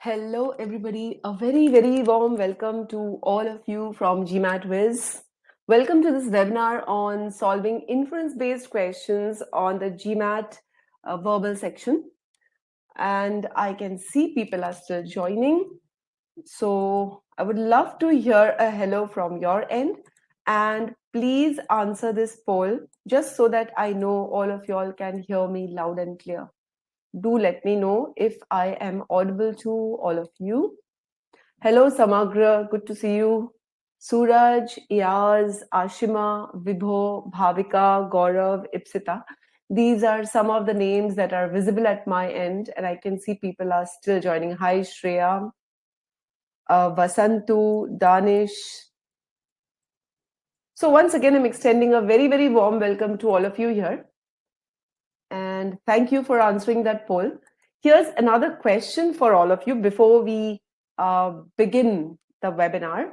Hello, everybody. A very warm welcome to all of you from GMAT Wiz. Welcome to this webinar on solving inference-based questions on the GMAT verbal section. And I can see people are still joining. So I would love to hear a hello from your end. And please answer this poll just so that I know all of y'all can hear me loud and clear. Do let me know if I am audible to all of you. Hello, Samagra. Good to see you. Suraj, Iyaz, Ashima, Vibho, Bhavika, Gaurav, Ipsita. These are some of the names that are visible at my end, and I can see people are still joining. Hi, Shreya, Vasantu, Danish. So once again, I'm extending a very warm welcome to all of you here. And thank you for answering that poll. Here's another question for all of you before we begin the webinar.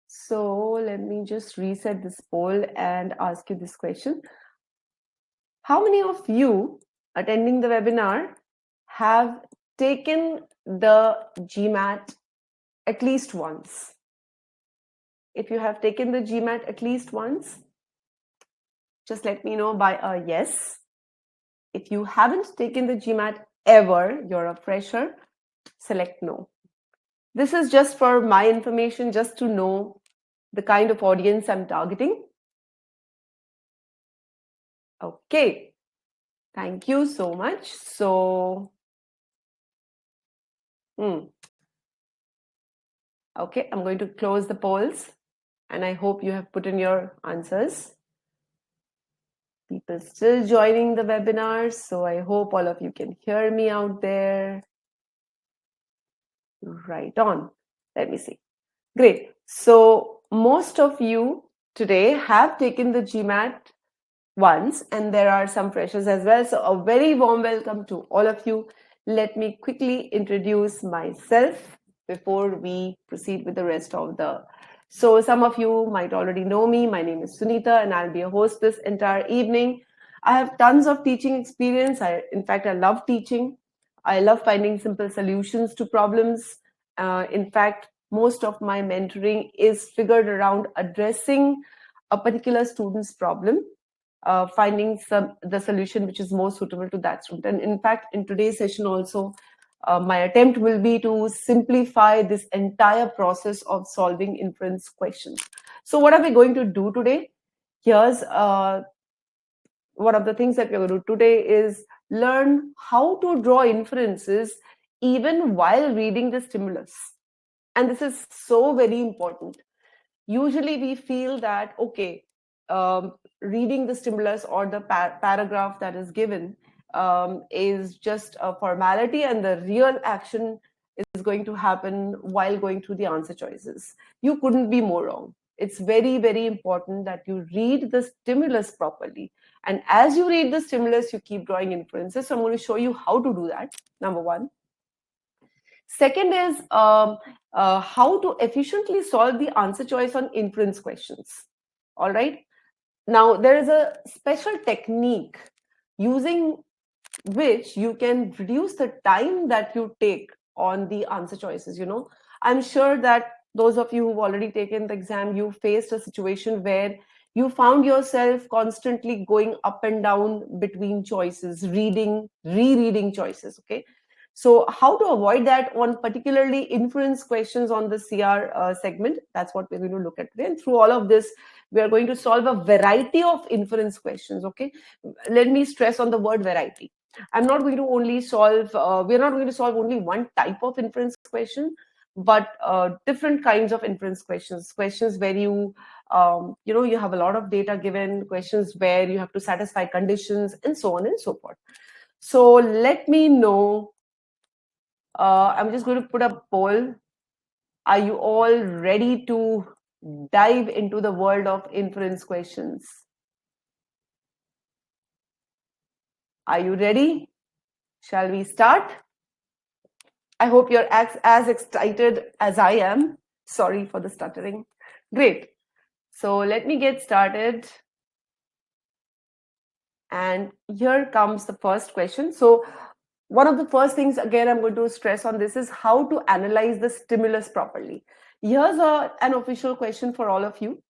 So let me just reset this poll and ask you this question. How many of you attending the webinar have taken the GMAT at least once? If you have taken the GMAT at least once, just let me know by a yes. If you haven't taken the GMAT ever, you're a fresher, select no. This is just for my information, just to know the kind of audience I'm targeting. Okay, thank you so much. So, okay, I'm going to close the polls and I hope you have put in your answers. People still joining the webinar, so I hope all of you can hear me out there. Right on. Let me see. Great. So most of you today have taken the GMAT once, and there are some freshers as well. So a very warm welcome to all of you. Let me quickly introduce myself before we proceed with the rest of the. So some of you might already know me. My name is Sunita, and I'll be a host this entire evening. I have tons of teaching experience. In fact, I love teaching. I love finding simple solutions to problems. In fact, most of my mentoring is figured around addressing a particular student's problem, finding the solution which is more suitable to that student. And in fact, in today's session also, my attempt will be to simplify this entire process of solving inference questions. So what are we going to do today? Here's one of the things that we're going to do today is learn how to draw inferences even while reading the stimulus. And this is so very important. Usually we feel that, okay, reading the stimulus or the paragraph that is given is just a formality, and the real action is going to happen while going through the answer choices. You couldn't be more wrong. It's very important that you read the stimulus properly. And as you read the stimulus, you keep drawing inferences. So I'm going to show you how to do that, number one. Second is how to efficiently solve the answer choice on inference questions. All right. Now, there is a special technique using which you can reduce the time that you take on the answer choices. You know, I'm sure that those of you who've already taken the exam, you faced a situation where you found yourself constantly going up and down between choices, rereading choices. Okay. So how to avoid that on particularly inference questions on the CR segment, that's what we're going to look at today. And through all of this, we are going to solve a variety of inference questions, okay? Let me stress on the word variety. I'm not going to only solve, we're not going to solve only one type of inference question, but different kinds of inference questions where you you have a lot of data given, questions where you have to satisfy conditions, and so on and so forth. So let me know. I'm just going to put a poll. Are you all ready to dive into the world of inference questions? Are you ready? Shall we start? I hope you're as excited as I am. Sorry for the stuttering. Great. So let me get started. And here comes the first question. So one of the first things, again, I'm going to stress on this is how to analyze the stimulus properly. Here's an official question for all of you.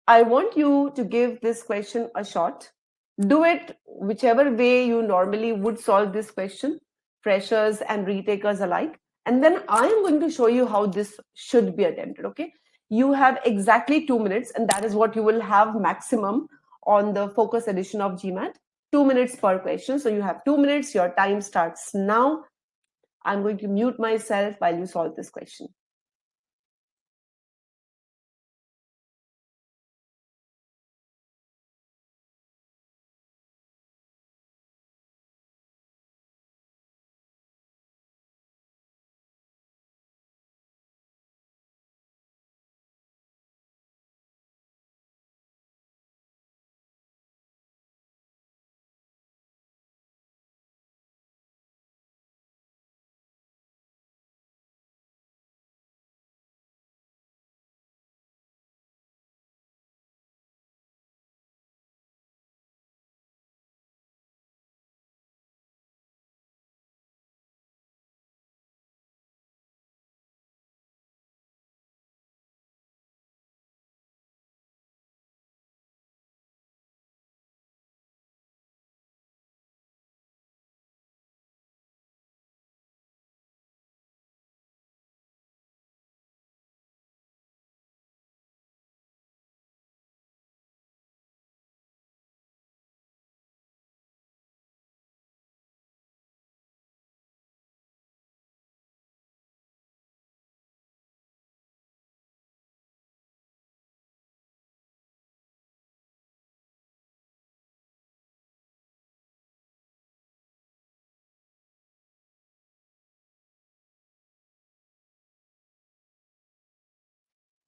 I want you to give this question a shot. Do it whichever way you normally would solve this question, freshers and retakers alike. And then I am going to show you how this should be attempted. Okay. You have exactly 2 minutes, and that is what you will have maximum on the focus edition of GMAT. 2 minutes per question. So you have 2 minutes. Your time starts now. I'm going to mute myself while you solve this question.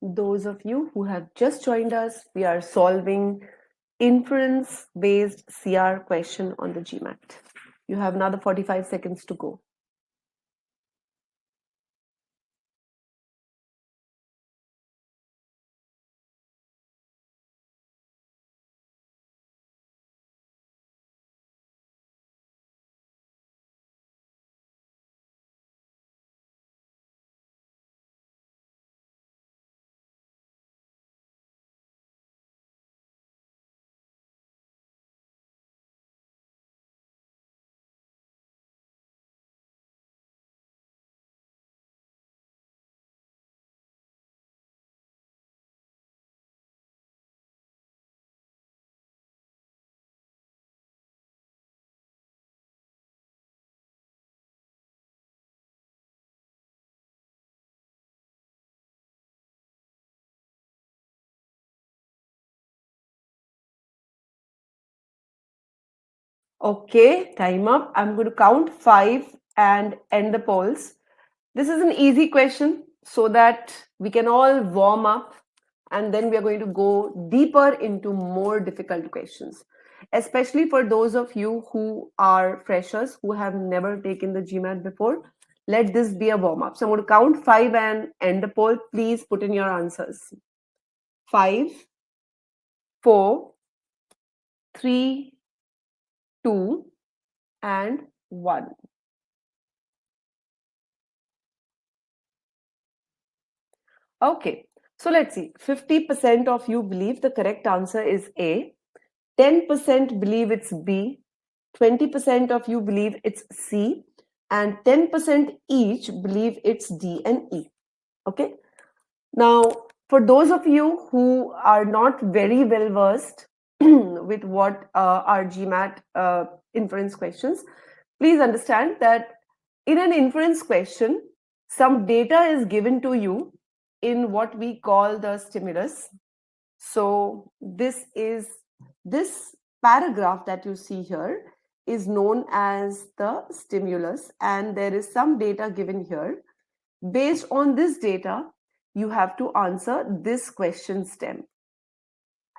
Those of you who have just joined us, we are solving inference-based CR question on the GMAT. You have another 45 seconds to go. Okay, time up. I'm going to count 5 and end the polls. This is an easy question so that we can all warm up, and then we are going to go deeper into more difficult questions, especially for those of you who are freshers who have never taken the GMAT before. Let this be a warm up. So I'm going to count 5 and end the poll. Please put in your answers. 5, 4, 3, 2, and 1. Okay, so let's see. 50% of you believe the correct answer is A, 10% believe it's B, 20% of you believe it's C, and 10% each believe it's D and E. Okay, now for those of you who are not very well versed with what are GMAT inference questions, please understand that in an inference question, some data is given to you in what we call the stimulus. So this paragraph that you see here is known as the stimulus, and there is some data given here. Based on this data, you have to answer this question stem.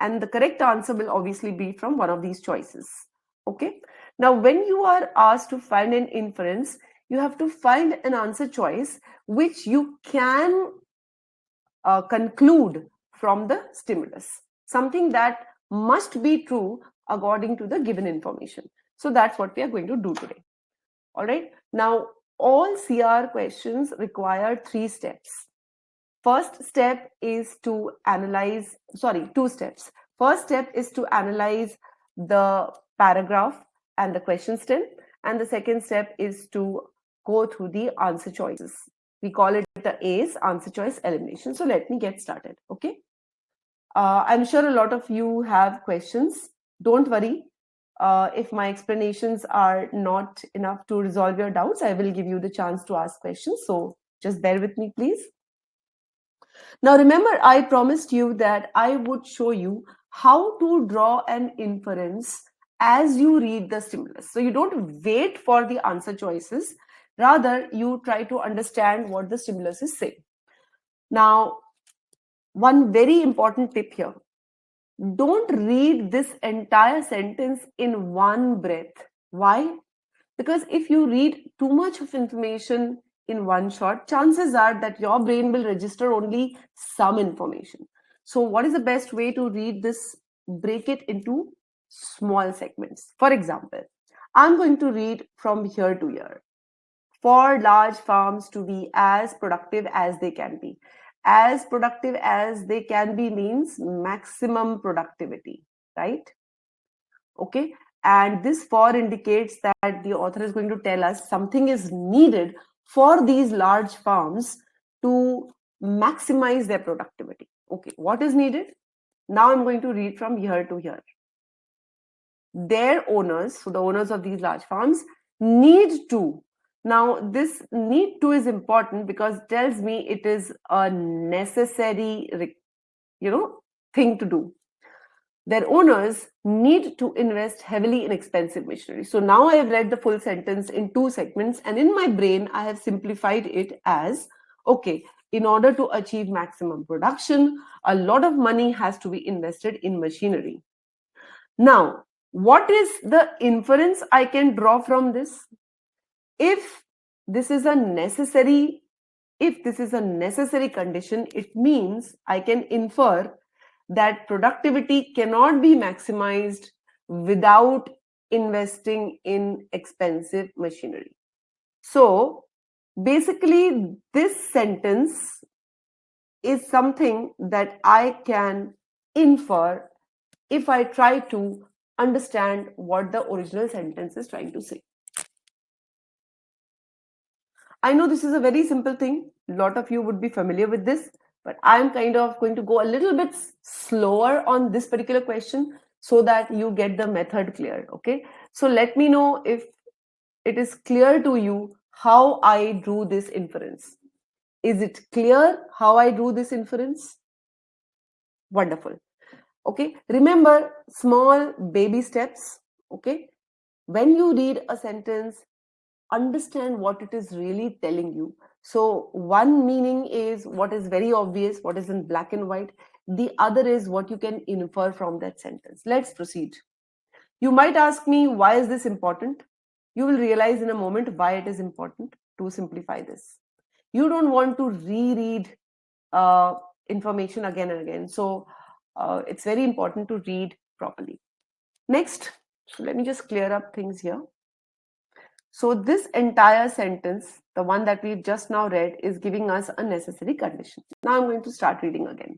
And the correct answer will obviously be from one of these choices. Okay. Now, when you are asked to find an inference, you have to find an answer choice which you can conclude from the stimulus, something that must be true according to the given information. So that's what we are going to do today. All right. Now, all CR questions require 3 steps. First step is to analyze, sorry, 2 steps. First step is to analyze the paragraph and the question stem. And the second step is to go through the answer choices. We call it the ACE, answer choice elimination. So let me get started. Okay. I'm sure a lot of you have questions. Don't worry. If my explanations are not enough to resolve your doubts, I will give you the chance to ask questions. So just bear with me, please. Now, remember, I promised you that I would show you how to draw an inference as you read the stimulus. So you don't wait for the answer choices. Rather, you try to understand what the stimulus is saying. Now, one very important tip here. Don't read this entire sentence in one breath. Why? Because if you read too much of information in one shot, chances are that your brain will register only some information. So what is the best way to read this? Break it into small segments. For example, I'm going to read from here to here. For large farms to be as productive as they can be. As productive as they can be means maximum productivity, right? Okay. And this for indicates that the author is going to tell us something is needed for these large farms to maximize their productivity. Okay, what is needed? Now I'm going to read from here to here. Their owners, so the owners of these large farms, need to. Now, this need to is important because it tells me it is a necessary, thing to do. Their owners need to invest heavily in expensive machinery. So now I have read the full sentence in 2 segments, and in my brain, I have simplified it as, okay, in order to achieve maximum production, a lot of money has to be invested in machinery. Now, what is the inference I can draw from this? If this is a necessary condition, it means I can infer that productivity cannot be maximized without investing in expensive machinery. So basically, this sentence is something that I can infer if I try to understand what the original sentence is trying to say. I know this is a very simple thing. A lot of you would be familiar with this, but I'm kind of going to go a little bit slower on this particular question so that you get the method clear. Okay. So let me know if it is clear to you how I drew this inference. Is it clear how I drew this inference? Wonderful. Okay. Remember small baby steps. Okay. When you read a sentence, understand what it is really telling you. So one meaning is what is very obvious, what is in black and white. The other is what you can infer from that sentence. Let's proceed. You might ask me, why is this important? You will realize in a moment why it is important to simplify this. You don't want to reread information again and again. So it's very important to read properly. Next, so let me just clear up things here. So this entire sentence, the one that we've just now read, is giving us a necessary condition. Now I'm going to start reading again.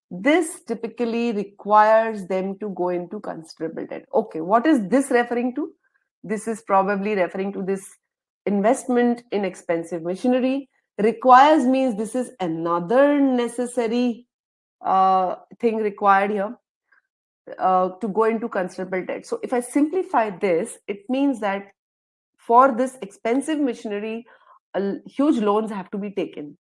This typically requires them to go into considerable debt. Okay, what is this referring to? This is probably referring to this investment in expensive machinery. Requires means this is another necessary thing required here to go into considerable debt. So if I simplify this, it means that for this expensive machinery, huge loans have to be taken.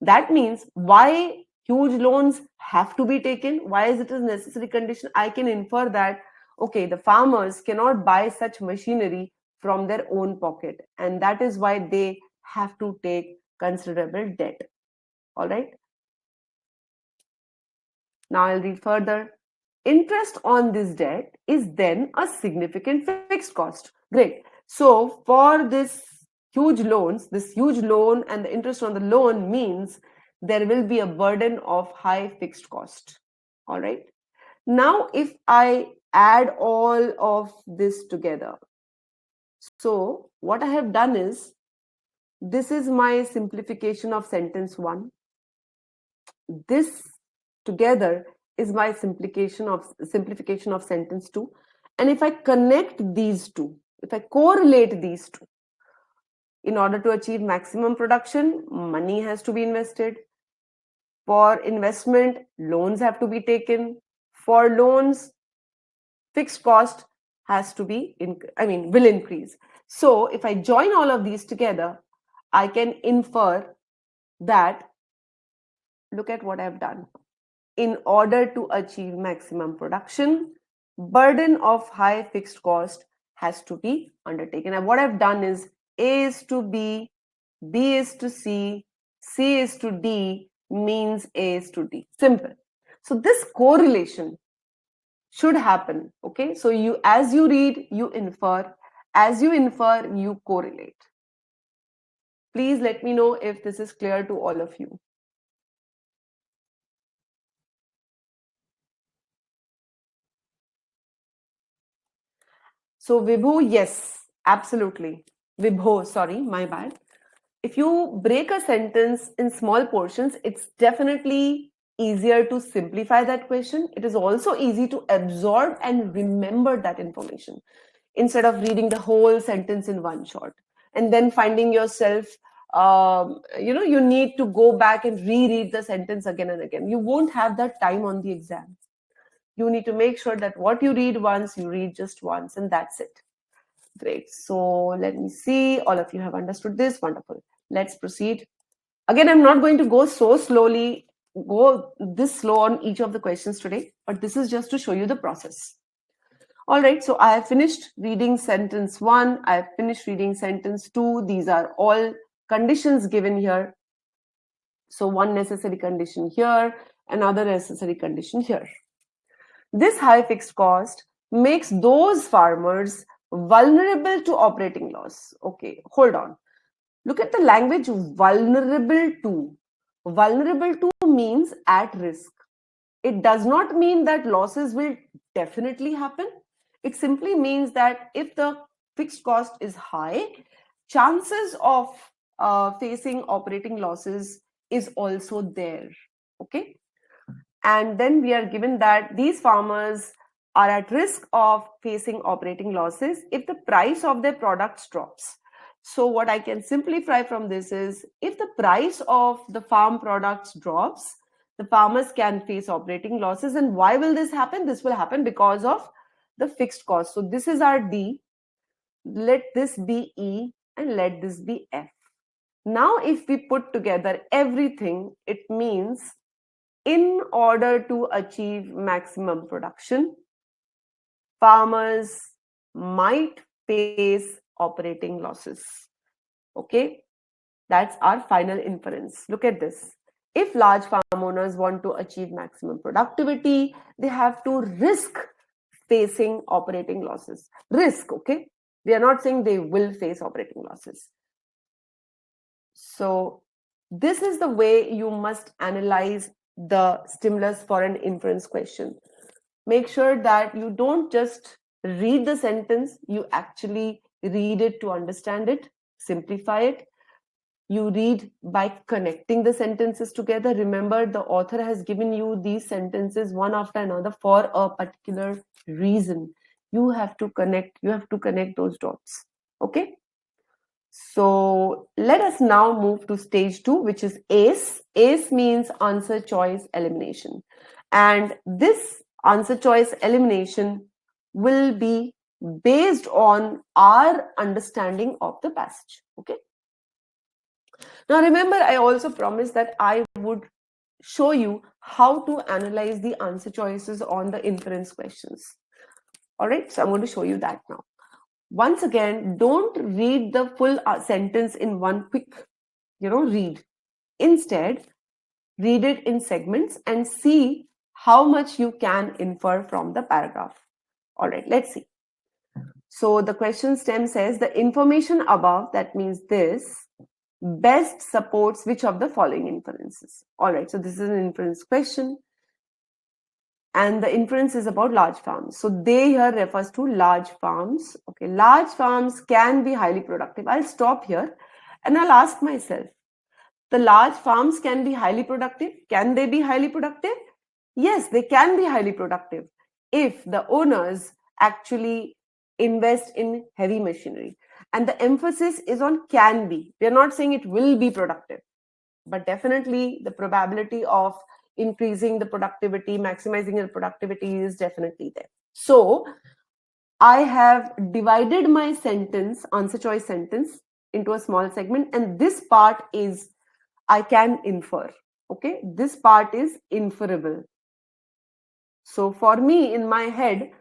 That means why huge loans have to be taken? Why is it a necessary condition? I can infer that, okay, the farmers cannot buy such machinery from their own pocket. And that is why they have to take considerable debt. All right. Now I'll read further. Interest on this debt is then a significant fixed cost. Great. So for this huge loan and the interest on the loan means there will be a burden of high fixed cost. All right. Now, if I add all of this together, So what I have done is, this is my simplification of sentence 1. This together is my simplification of sentence 2. And if I connect these two, if I correlate these two, in order to achieve maximum production, money has to be invested. For investment, loans have to be taken. For loans, fixed cost has to be, will increase. So if I join all of these together, I can infer that, look at what I've done. In order to achieve maximum production, burden of high fixed cost has to be undertaken. And what I've done is, A is to B is to C is to D means A is to D. Simple. So this correlation should happen. Okay. So as you read, you infer. As you infer, you correlate. Please let me know if this is clear to all of you. So Vibhu, yes, absolutely. Vibho, sorry, my bad. If you break a sentence in small portions, it's definitely easier to simplify that question. It is also easy to absorb and remember that information instead of reading the whole sentence in one shot and then finding yourself, you need to go back and reread the sentence again and again. You won't have that time on the exam. You need to make sure that what you read once, you read just once, and that's it. Great. So let me see. All of you have understood this. Wonderful. Let's proceed. Again, I'm not going to go this slow on each of the questions today, but this is just to show you the process. All right. So I have finished reading sentence 1. I have finished reading sentence 2. These are all conditions given here. So one necessary condition here, another necessary condition here. This high fixed cost makes those farmers vulnerable to operating loss. Okay, hold on. Look at the language vulnerable to. Vulnerable to means at risk. It does not mean that losses will definitely happen. It simply means that if the fixed cost is high, chances of facing operating losses is also there. Okay. And then we are given that these farmers are at risk of facing operating losses if the price of their products drops. So what I can simplify from this is, if the price of the farm products drops, the farmers can face operating losses. And why will this happen? This will happen because of the fixed cost. So this is our D. Let this be E and let this be F. Now, if we put together everything, it means in order to achieve maximum production, farmers might face operating losses. Okay, that's our final inference. Look at this. If large farm owners want to achieve maximum productivity, they have to risk facing operating losses. Risk, okay? We are not saying they will face operating losses. So this is the way you must analyze the stimulus for an inference question. Make sure that you don't just read the sentence, you actually read it to understand it, simplify it. You read by connecting the sentences together. Remember, the author has given you these sentences one after another for a particular reason. You have to connect those dots. Okay? So let us now move to stage 2, which is ACE. ACE means answer choice elimination. And this answer choice elimination will be based on our understanding of the passage. Okay. Now remember, I also promised that I would show you how to analyze the answer choices on the inference questions. All right. So I'm going to show you that now. Once again, don't read the full sentence in one quick, read. Instead, read it in segments and see how much you can infer from the paragraph. All right, let's see. So the question stem says the information above, that means this, best supports which of the following inferences. All right, so this is an inference question. and the inference is about large farms. So they here refers to large farms. Okay, large farms can be highly productive. I'll stop here and I'll ask myself, the large farms can be highly productive. Can they be highly productive? Yes, they can be highly productive if the owners actually invest in heavy machinery. And the emphasis is on can be. We are not saying it will be productive, but definitely the probability of increasing the productivity, maximizing the productivity is definitely there. So I have divided my sentence, answer choice sentence, into a small segment, and this part is I can infer. Okay, this part is inferable. So for me, in my head,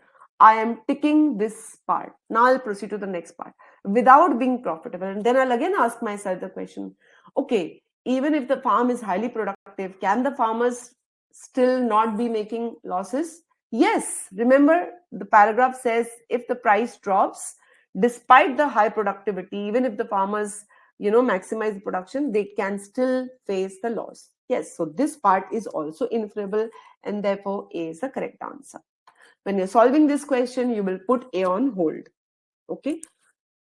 I am ticking this part. Now I'll proceed to the next part without being profitable. And then I'll again ask myself the question, okay, even if the farm is highly productive, can the farmers still not be making losses? Yes. Remember, the paragraph says if the price drops, despite the high productivity, even if the farmers, maximize the production, they can still face the loss. Yes. So this part is also inferable, and therefore A is the correct answer. When you're solving this question, you will put A on hold. Okay.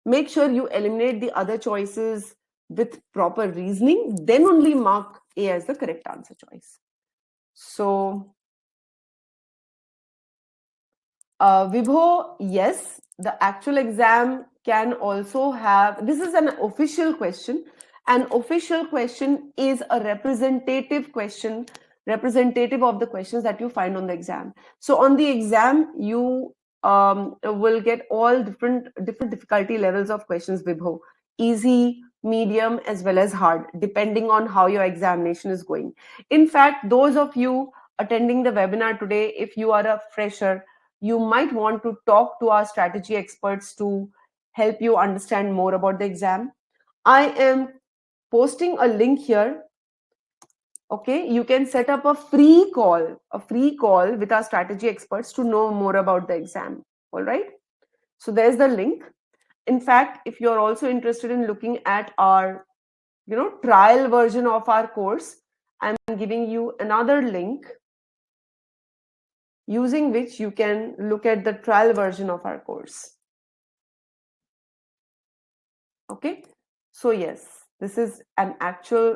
Make sure you eliminate the other choices with proper reasoning, then only mark A as the correct answer choice. So, Vibho, yes, the actual exam can also have, this is an official question. An official question is a representative question, representative of the questions that you find on the exam. So on the exam, you will get all different difficulty levels of questions, Vibho. Easy, medium, as well as hard, depending on how your examination is going. In fact, those of you attending the webinar today, if you are a fresher, you might want to talk to our strategy experts to help you understand more about the exam. I am posting a link here. Okay, you can set up a free call with our strategy experts to know more about the exam. All right. So there's the link. In fact, if you're also interested in looking at our, trial version of our course, I'm giving you another link using which you can look at the trial version of our course. Okay, so yes, this is an actual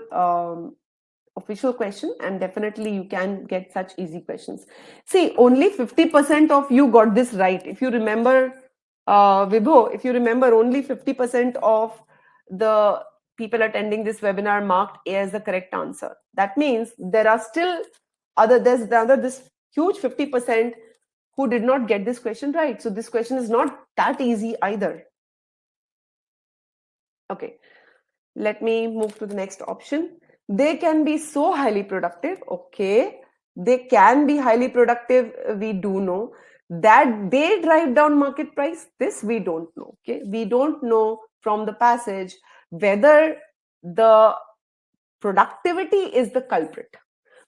official question, and definitely you can get such easy questions. See, only 50% of you got this right. If you remember, Vibho, if you remember, only 50% of the people attending this webinar marked A as the correct answer. That means there are still this huge 50% who did not get this question right. So this question is not that easy either. Okay, let me move to the next option. They can be so highly productive. Okay, they can be highly productive. We do know that they drive down market price. This we don't know. Okay, we don't know from the passage whether the productivity is the culprit.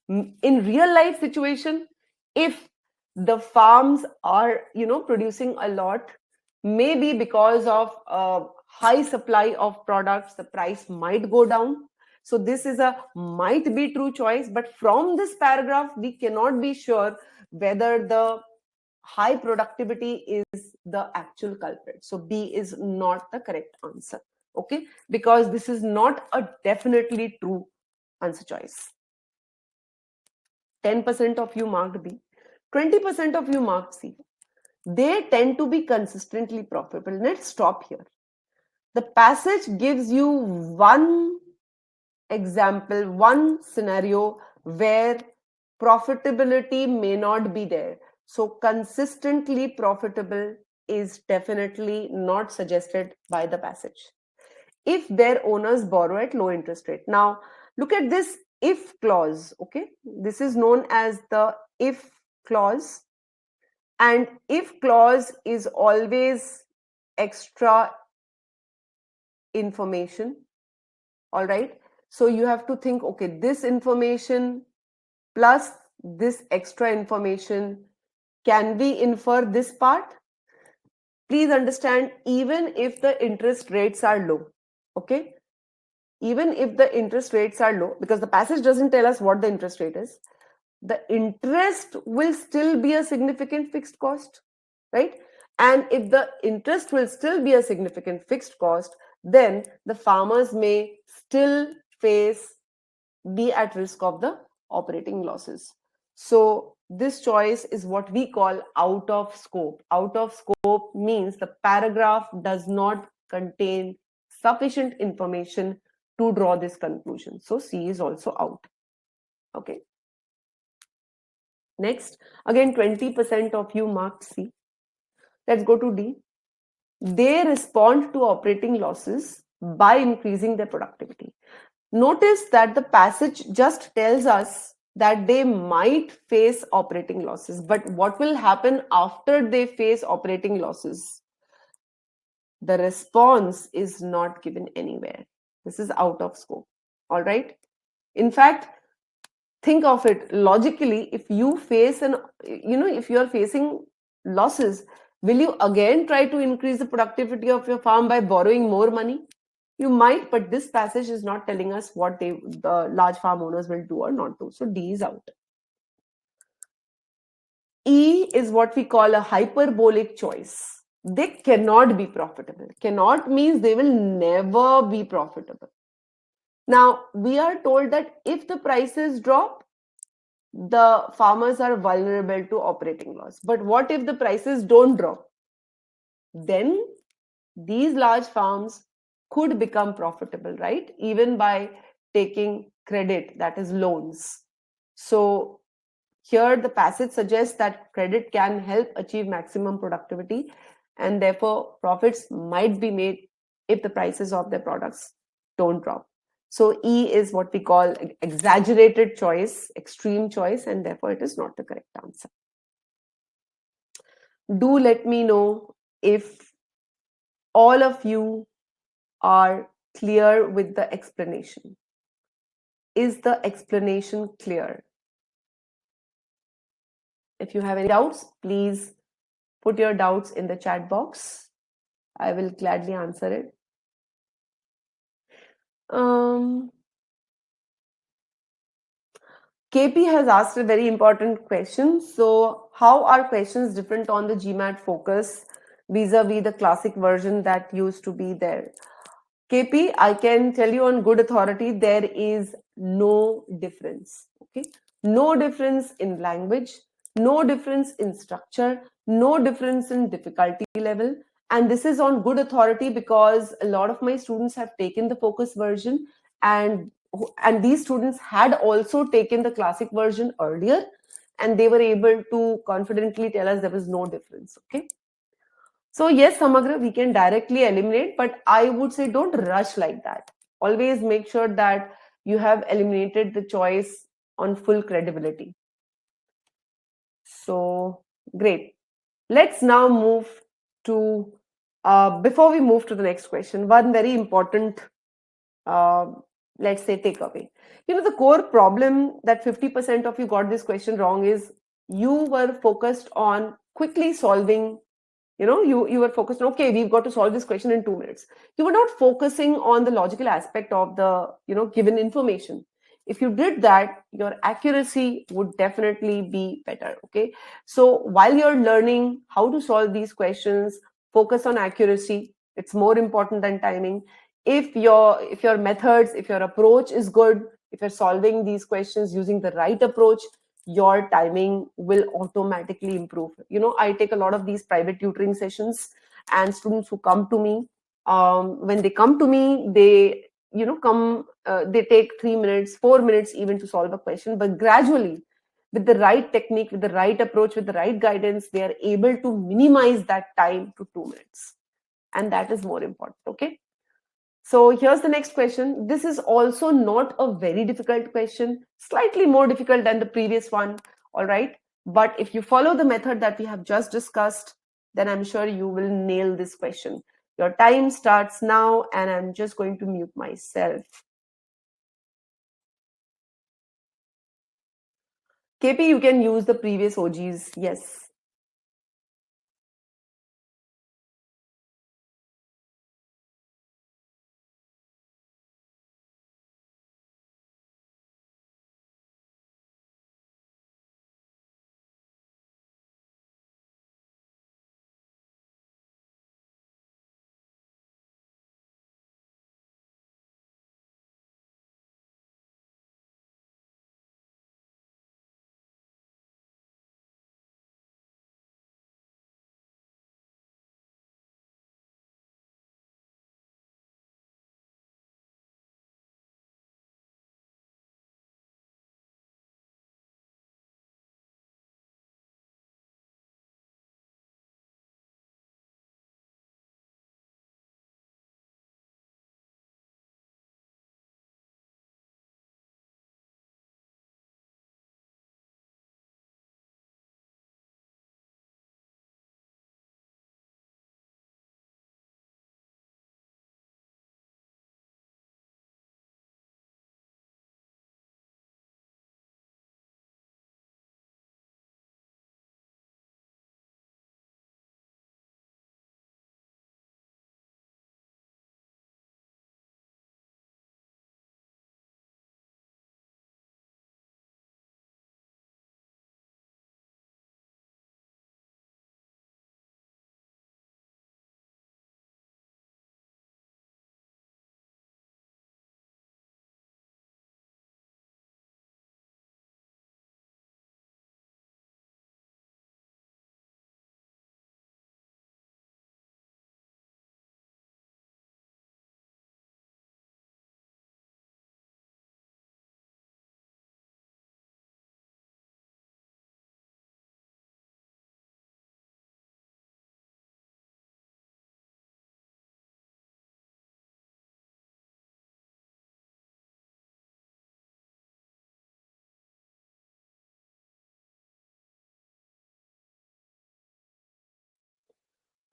In real life situation, if the farms are producing a lot, maybe because of high supply of products, the price might go down. So this is a might be true choice, but from this paragraph we cannot be sure whether the high productivity is the actual culprit. So B is not the correct answer. Okay, because this is not a definitely true answer choice. 10% of you marked B, 20% of you marked C. They tend to be consistently profitable. Let's stop here. The passage gives you one example, one scenario where profitability may not be there. So consistently profitable is definitely not suggested by the passage. If their owners borrow at low interest rate. Now, look at this if clause. Okay, this is known as the if clause, and if clause is always extra information. All right, so you have to think, okay, this information plus this extra information, can we infer this part? Please understand, even if the interest rates are low, okay, even if the interest rates are low, because the passage doesn't tell us what the interest rate is, the interest will still be a significant fixed cost, right? And if the interest will still be a significant fixed cost, then the farmers may still be at risk of the operating losses. So this choice is what we call out of scope. Out of scope means the paragraph does not contain sufficient information to draw this conclusion. So C is also out. Okay. Next, again 20% of you marked C. Let's go to D. They respond to operating losses by increasing their productivity. Notice that the passage just tells us that they might face operating losses, but what will happen after they face operating losses? The response is not given anywhere. This is out of scope. All right. In fact, think of it logically. If you face if you are facing losses, will you again try to increase the productivity of your farm by borrowing more money? You might, but this passage is not telling us what the large farm owners will do or not do. So D is out. E is what we call a hyperbolic choice. They cannot be profitable. Cannot means they will never be profitable. Now, we are told that if the prices drop, the farmers are vulnerable to operating loss. But what if the prices don't drop? Then these large farms could become profitable, right? Even by taking credit, that is loans. So here the passage suggests that credit can help achieve maximum productivity, and therefore profits might be made if the prices of their products don't drop. So E is what we call exaggerated choice, extreme choice, and therefore it is not the correct answer. Do let me know if all of you are clear with the explanation. Is the explanation clear? If you have any doubts, please put your doubts in the chat box. I will gladly answer it. KP has asked a very important question. So, how are questions different on the GMAT focus vis-a-vis the classic version that used to be there? KP, I can tell you on good authority, there is no difference. Okay, no difference in language, no difference in structure, no difference in difficulty level. And this is on good authority because a lot of my students have taken the focus version, and these students had also taken the classic version earlier, and they were able to confidently tell us there was no difference. Okay. So yes, Samagra, we can directly eliminate, but I would say don't rush like that. Always make sure that you have eliminated the choice on full credibility. So great. Let's now move to, before we move to the next question, one very important, let's say, takeaway. The core problem that 50% of you got this question wrong is you were focused on quickly solving. You were focused on, okay, we've got to solve this question in 2 minutes. You were not focusing on the logical aspect of the given information. If you did that, your accuracy would definitely be better. Okay, so while you're learning how to solve these questions, focus on accuracy. It's more important than timing. If your methods, if your approach is good, if you're solving these questions using the right approach, your timing will automatically improve. I take a lot of these private tutoring sessions, and students who come to me, when they come to me, they they take 3 minutes, 4 minutes even to solve a question, but gradually, with the right technique, with the right approach, with the right guidance, they are able to minimize that time to 2 minutes, and that is more important. Okay, so here's the next question. This is also not a very difficult question, slightly more difficult than the previous one. All right. But if you follow the method that we have just discussed, then I'm sure you will nail this question. Your time starts now, and I'm just going to mute myself. KP, you can use the previous OGs. Yes.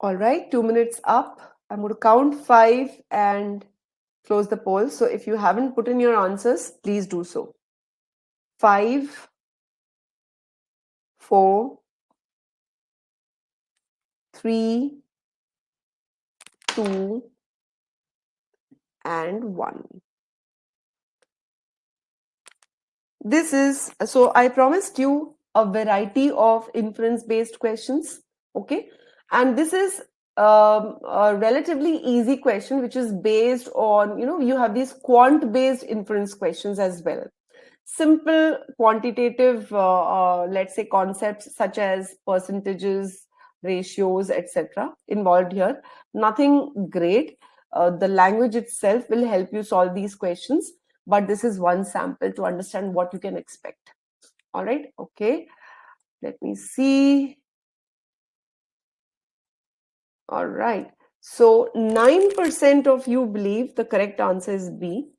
All right, 2 minutes up. I'm going to count 5 and close the poll. So if you haven't put in your answers, please do so. 5, 4, 3, 2, and 1. This is, so I promised you a variety of inference based questions. Okay. And this is a relatively easy question, which is based on, you have these quant based inference questions as well. Simple quantitative, let's say, concepts such as percentages, ratios, etc. involved here. Nothing great. The language itself will help you solve these questions, but this is one sample to understand what you can expect. All right. Okay. Let me see. All right. So 9% of you believe the correct answer is B.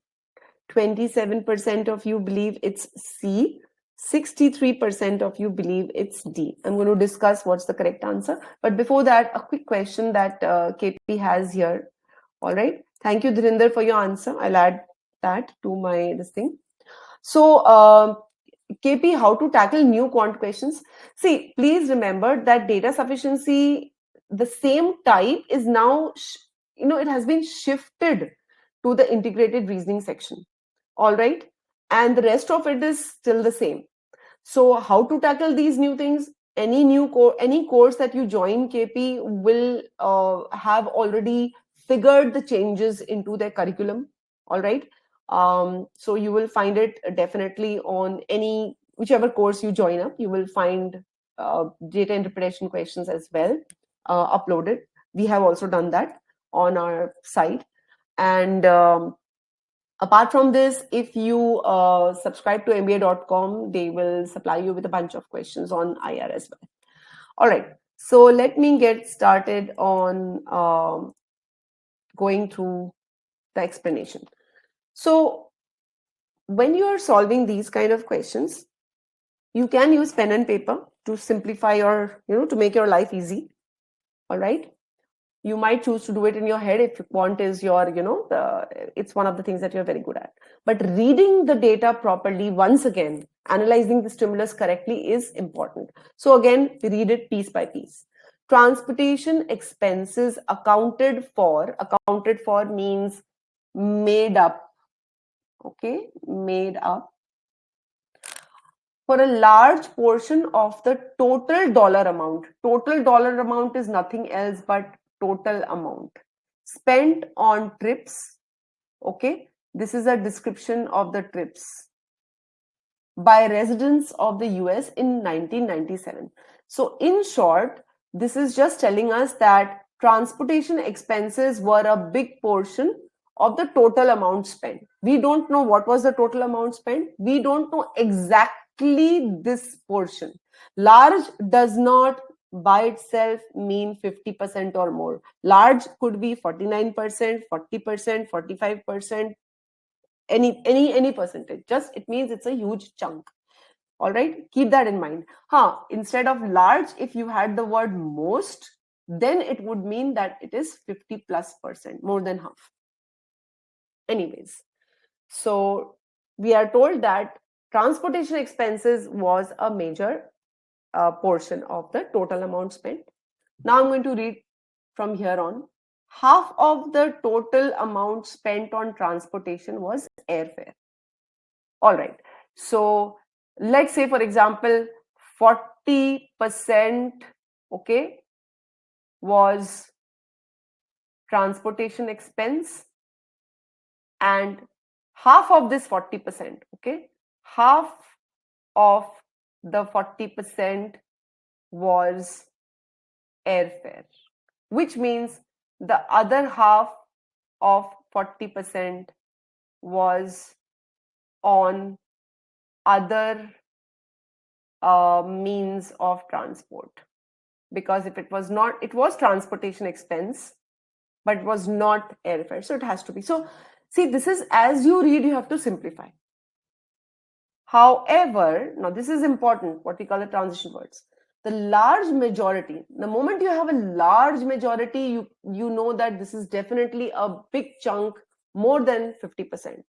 27% of you believe it's C. 63% of you believe it's D. I'm going to discuss what's the correct answer. But before that, a quick question that KP has here. All right. Thank you, Dhirinder, for your answer. I'll add that to this thing. So, KP, how to tackle new quant questions? See, please remember that data sufficiency, the same type is now, it has been shifted to the integrated reasoning section. All right. And the rest of it is still the same. So how to tackle these new things? Any course that you join, KP, will have already figured the changes into their curriculum. All right. So you will find it definitely on whichever course you join up. You will find data interpretation questions as well uploaded. We have also done that on our site. And apart from this, if you subscribe to mba.com, they will supply you with a bunch of questions on IR as well. All right. So let me get started on going through the explanation. So when you are solving these kind of questions, you can use pen and paper to simplify your, to make your life easy. All right. You might choose to do it in your head if quant is your, it's one of the things that you're very good at. But reading the data properly, once again, analyzing the stimulus correctly is important. So again, we read it piece by piece. Transportation expenses accounted for means made up. Okay, made up for a large portion of the total dollar amount. Total dollar amount is nothing else but total amount spent on trips. Okay, this is a description of the trips by residents of the US in 1997. So in short, this is just telling us that transportation expenses were a big portion of the total amount spent. We don't know what was the total amount spent. We don't know exactly this portion. Large does not by itself mean 50% or more. Large could be 49%, 40%, 45%, any percentage. Just it means it's a huge chunk. All right, keep that in mind. Instead of large, if you had the word most, then it would mean that it is 50+%, more than half. Anyways, so we are told that transportation expenses was a major portion of the total amount spent. Now I'm going to read from here on. Half of the total amount spent on transportation was airfare. All right. So let's say, for example, 40%, okay, was transportation expense, and half of this 40%, okay, half of the 40% was airfare, which means the other half of 40% was on other means of transport. Because if it was not, it was transportation expense, but it was not airfare. So it has to be. So see, this is, as you read, you have to simplify. However, now this is important, what we call the transition words. the large majority, the moment you have a large majority, you know that this is definitely a big chunk, more than 50%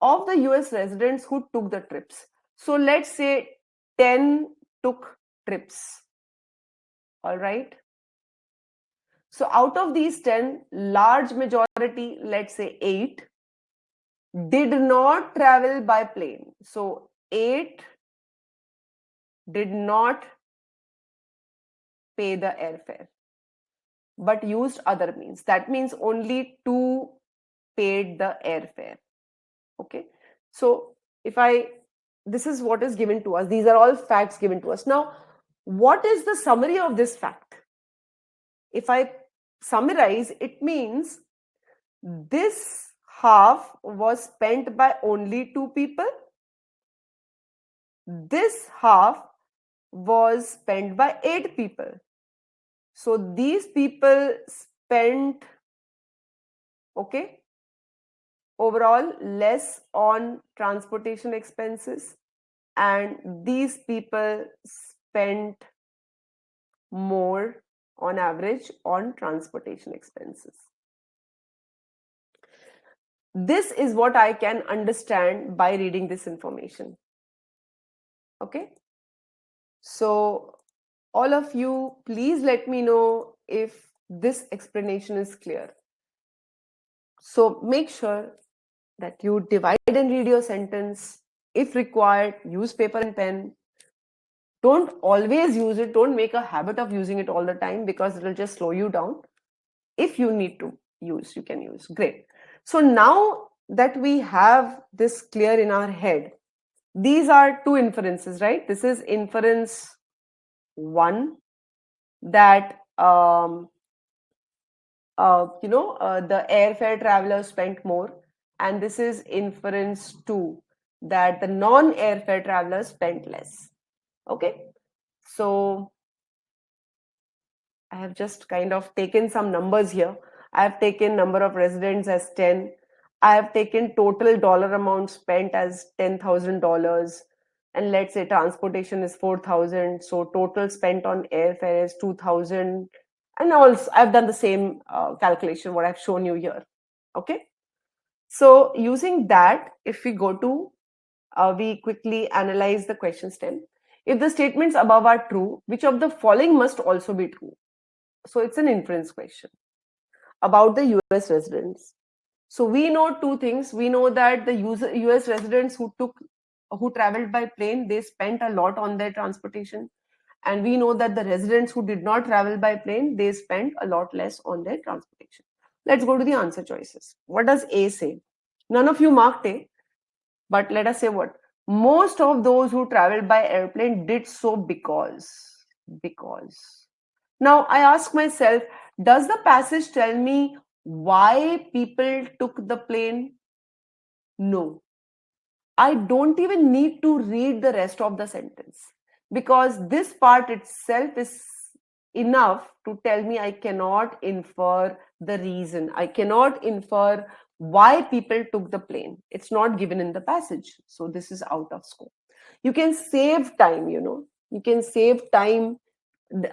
of the US residents who took the trips. So let's say 10 took trips. All right. So out of these 10, large majority, let's say 8, did not travel by plane. So 8 did not pay the airfare, but used other means. That means only 2 paid the airfare. Okay. So this is what is given to us. These are all facts given to us. Now, what is the summary of this fact? If I summarize, it means this half was spent by only 2 people. This half was spent by 8 people. So these people spent, okay, overall less on transportation expenses, and these people spent more on average on transportation expenses. This is what I can understand by reading this information. Okay. So all of you, please let me know if this explanation is clear. So make sure that you divide and read your sentence. If required, use paper and pen. Don't always use it. Don't make a habit of using it all the time, because it will just slow you down. If you need to use, you can use. Great. So now that we have this clear in our head, these are 2 inferences, right? This is inference 1, that the airfare traveler spent more, and this is inference 2, that the non-airfare traveler spent less. Okay, so I have just kind of taken some numbers here. I have taken number of residents as 10. I have taken total dollar amount spent as $10,000, and let's say transportation is 4,000. So total spent on airfare is 2,000. And also I've done the same calculation what I've shown you here. Okay. So using that, if we go to, we quickly analyze the question stem. If the statements above are true, which of the following must also be true? So it's an inference question about the US residents. So we know 2 things. We know that the US residents who traveled by plane, they spent a lot on their transportation. And we know that the residents who did not travel by plane, they spent a lot less on their transportation. Let's go to the answer choices. What does A say? None of you marked A, but let us say what? Most of those who traveled by airplane did so because. Now I ask myself, does the passage tell me why people took the plane? No. I don't even need to read the rest of the sentence, because this part itself is enough to tell me I cannot infer the reason. I cannot infer why people took the plane. It's not given in the passage. So this is out of scope. You can save time, you can save time.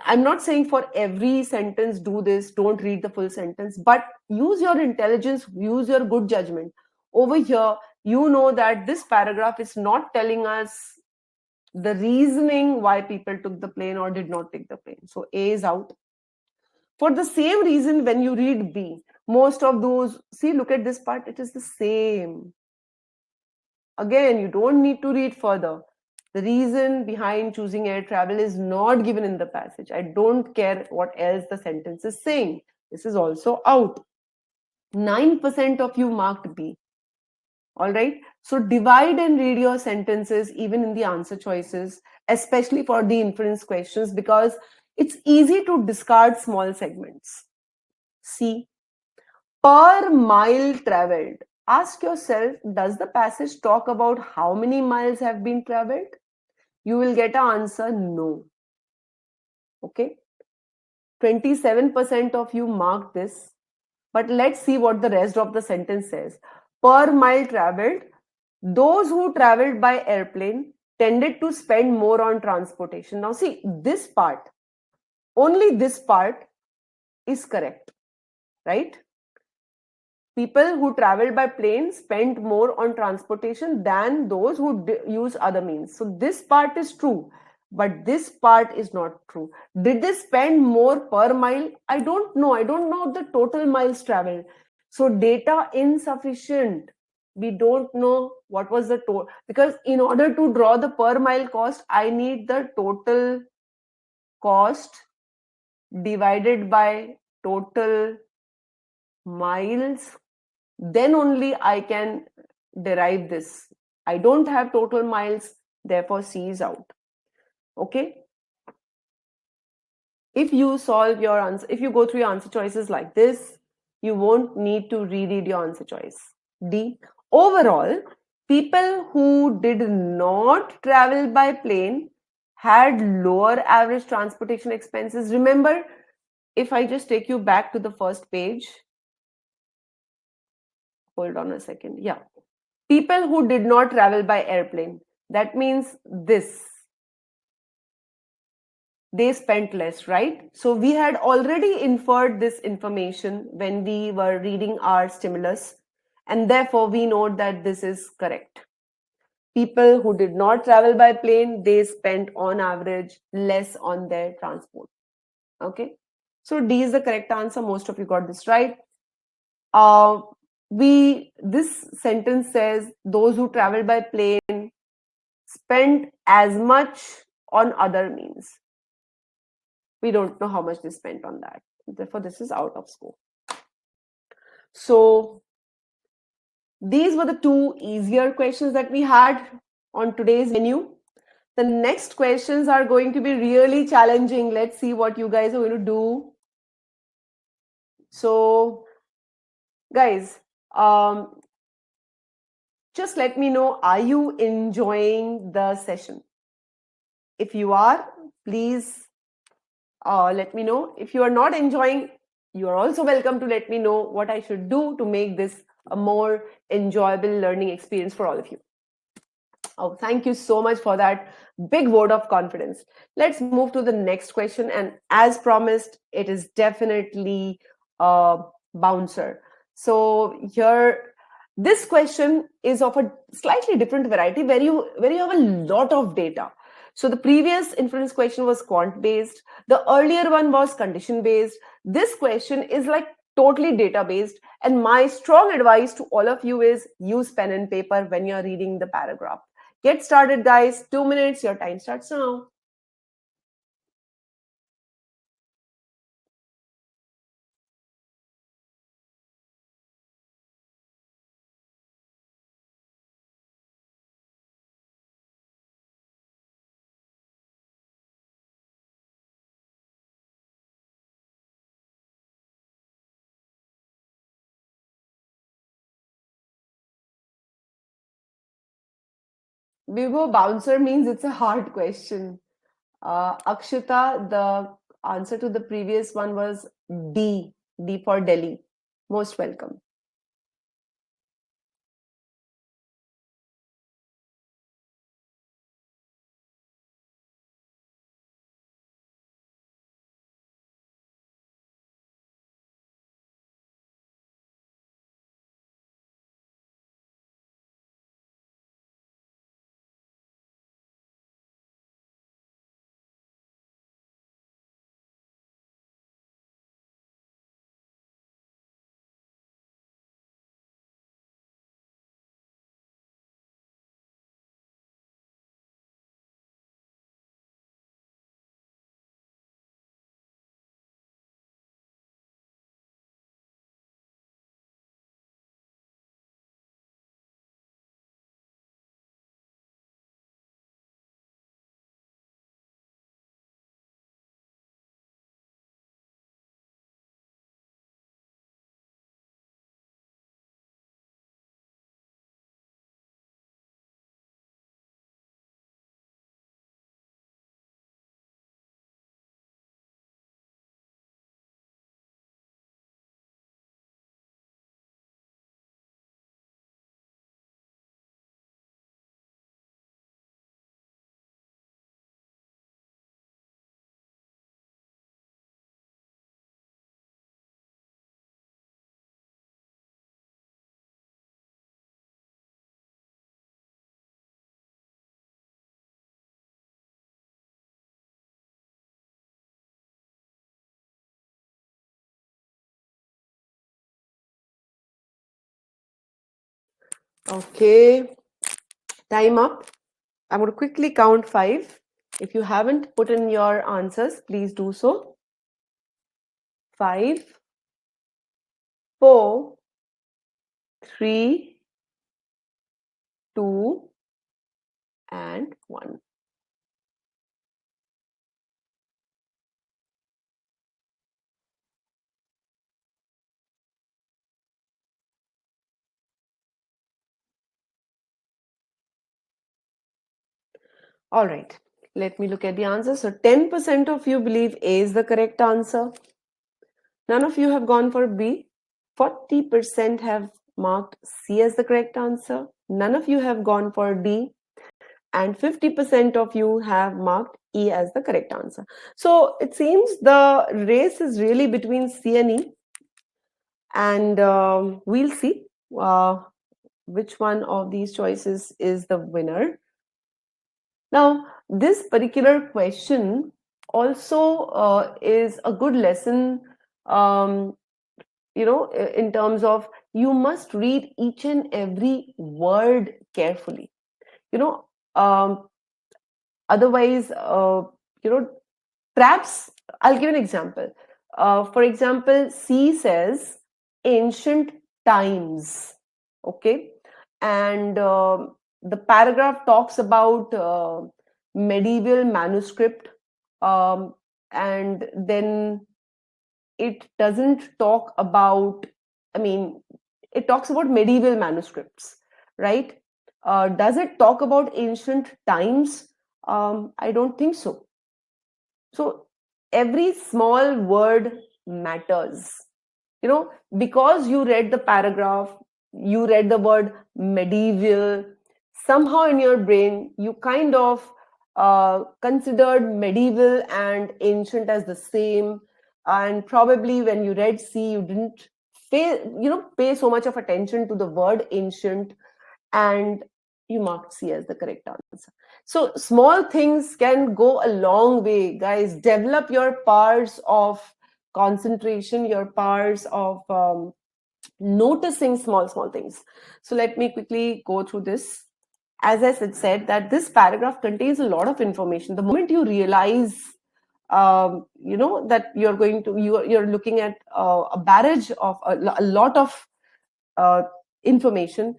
I'm not saying for every sentence do this, don't read the full sentence, but use your intelligence, use your good judgment. Over here, you know that this paragraph is not telling us the reasoning why people took the plane or did not take the plane. So A is out. For the same reason, when you read B, most of those, see, look at this part, it is the same. Again, you don't need to read further. The reason behind choosing air travel is not given in the passage. I don't care what else the sentence is saying. This is also out. 9% of you marked B. All right. So divide and read your sentences even in the answer choices, especially for the inference questions, because it's easy to discard small segments. C, per mile traveled. Ask yourself, does the passage talk about how many miles have been traveled? You will get an answer, no. Okay. 27% of you marked this. But let's see what the rest of the sentence says. Per mile traveled, those who traveled by airplane tended to spend more on transportation. Now see, this part, only this part is correct, right? People who travel by plane spent more on transportation than those who use other means. So this part is true, but this part is not true. Did they spend more per mile? I don't know. I don't know the total miles traveled. So data insufficient. We don't know what was the total, because in order to draw the per mile cost, I need the total cost divided by total miles, then only I can derive this. I don't have total miles, therefore C is out. Okay. If you solve your answer, if you go through your answer choices like this, you won't need to reread your answer choice. D. Overall, people who did not travel by plane had lower average transportation expenses. Remember, if I just take you back to the first page, hold on a second. Yeah. People who did not travel by airplane. That means this. They spent less, right? So we had already inferred this information when we were reading our stimulus, and therefore we know that this is correct. People who did not travel by plane, they spent on average less on their transport. Okay. So D is the correct answer. Most of you got this right. This sentence says those who travel by plane spent as much on other means. We don't know how much they spent on that. Therefore, this is out of scope. So these were the two easier questions that we had on today's menu. The next questions are going to be really challenging. Let's see what you guys are going to do. So, guys, just let me know, are you enjoying the session? If you are, please let me know. If you are not enjoying, you are also welcome to let me know what I should do to make this a more enjoyable learning experience for all of you. Oh, thank you so much for that big word of confidence. Let's move to the next question. And as promised, it is definitely a bouncer. So here, this question is of a slightly different variety where you have a lot of data. So the previous inference question was quant based. The earlier one was condition based. This question is like totally data based. And my strong advice to all of you is use pen and paper when you're reading the paragraph. Get started, guys. 2 minutes. Your time starts now. Bibo, bouncer means it's a hard question. Akshita, the answer to the previous one was D. D for Delhi. Most welcome. Okay, time up. I'm going to quickly count 5. If you haven't put in your answers, please do so. 5, 4, 3, 2, and 1. All right, let me look at the answer. So 10% of you believe A is the correct answer. None of you have gone for B. 40% have marked C as the correct answer. None of you have gone for D. And 50% of you have marked E as the correct answer. So it seems the race is really between C and E. And we'll see which one of these choices is the winner. Now, this particular question also is a good lesson, in terms of you must read each and every word carefully. Um, Otherwise, traps. I'll give an example. For example, C says ancient times. Okay, and the paragraph talks about medieval manuscript, and then it doesn't talk about. I mean, it talks about medieval manuscripts, right? Does it talk about ancient times? I don't think so. So every small word matters. Because you read the paragraph, you read the word medieval, somehow in your brain, you kind of considered medieval and ancient as the same. And probably when you read C, you didn't pay so much of attention to the word ancient, and you marked C as the correct answer. So small things can go a long way, guys. Develop your powers of concentration, your powers of noticing small things. So let me quickly go through this. As I said that this paragraph contains a lot of information. The moment you realize that you're looking at a barrage of a lot of information,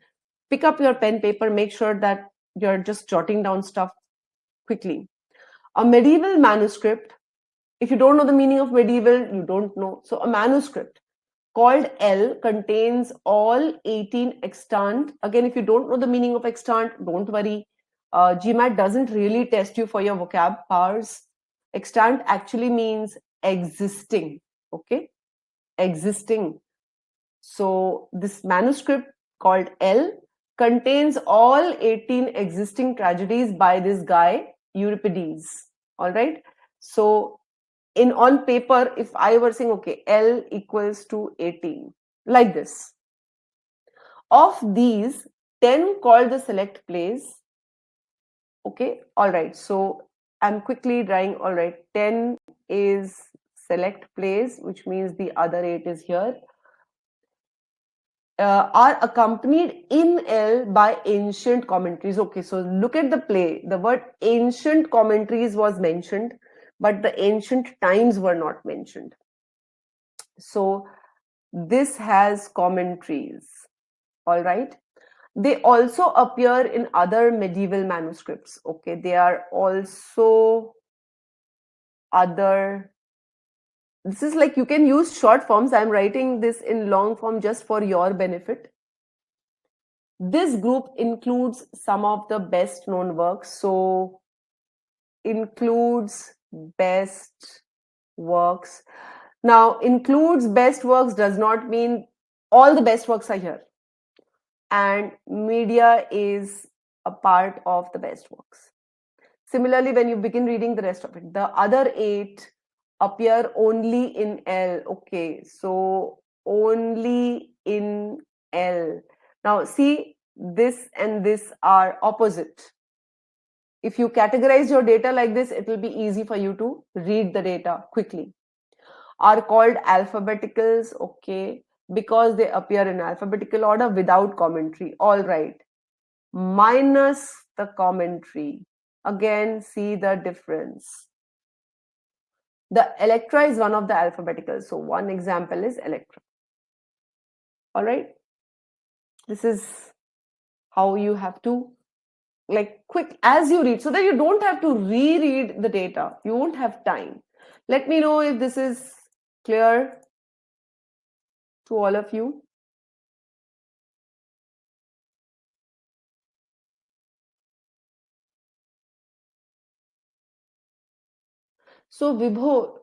pick up your pen paper, make sure that you're just jotting down stuff quickly. A medieval manuscript, if you don't know the meaning of medieval, you don't know. So a manuscript called L contains all 18 extant. Again, if you don't know the meaning of extant, don't worry. GMAT doesn't really test you for your vocab powers. Extant actually means existing. Okay, existing. So this manuscript called L contains all 18 existing tragedies by this guy, Euripides. All right. So on paper, if I were saying, okay, L equals to 18, like this. Of these, 10 called the select plays. Okay, all right. So I'm quickly drawing, all right, 10 is select plays, which means the other 8 is here. Are accompanied in L by ancient commentaries. Okay, so look at the play. The word ancient commentaries was mentioned, but the ancient times were not mentioned. So this has commentaries. All right. They also appear in other medieval manuscripts. Okay, they are also other. This is like you can use short forms. I'm writing this in long form just for your benefit. This group includes some of the best known works. So includes best works. Now, includes best works does not mean all the best works are here. And media is a part of the best works. Similarly, when you begin reading the rest of it, the other 8 appear only in L. Okay, so only in L. Now, see, this and this are opposite. If you categorize your data like this, it will be easy for you to read the data quickly. Are called alphabeticals. Okay, because they appear in alphabetical order without commentary. All right. Minus the commentary. Again, see the difference. The Electra is one of the alphabetical. So one example is Electra. All right. This is how you have to quick as you read, so that you don't have to reread the data. You won't have time. Let me know if this is clear to all of you. So Vibho,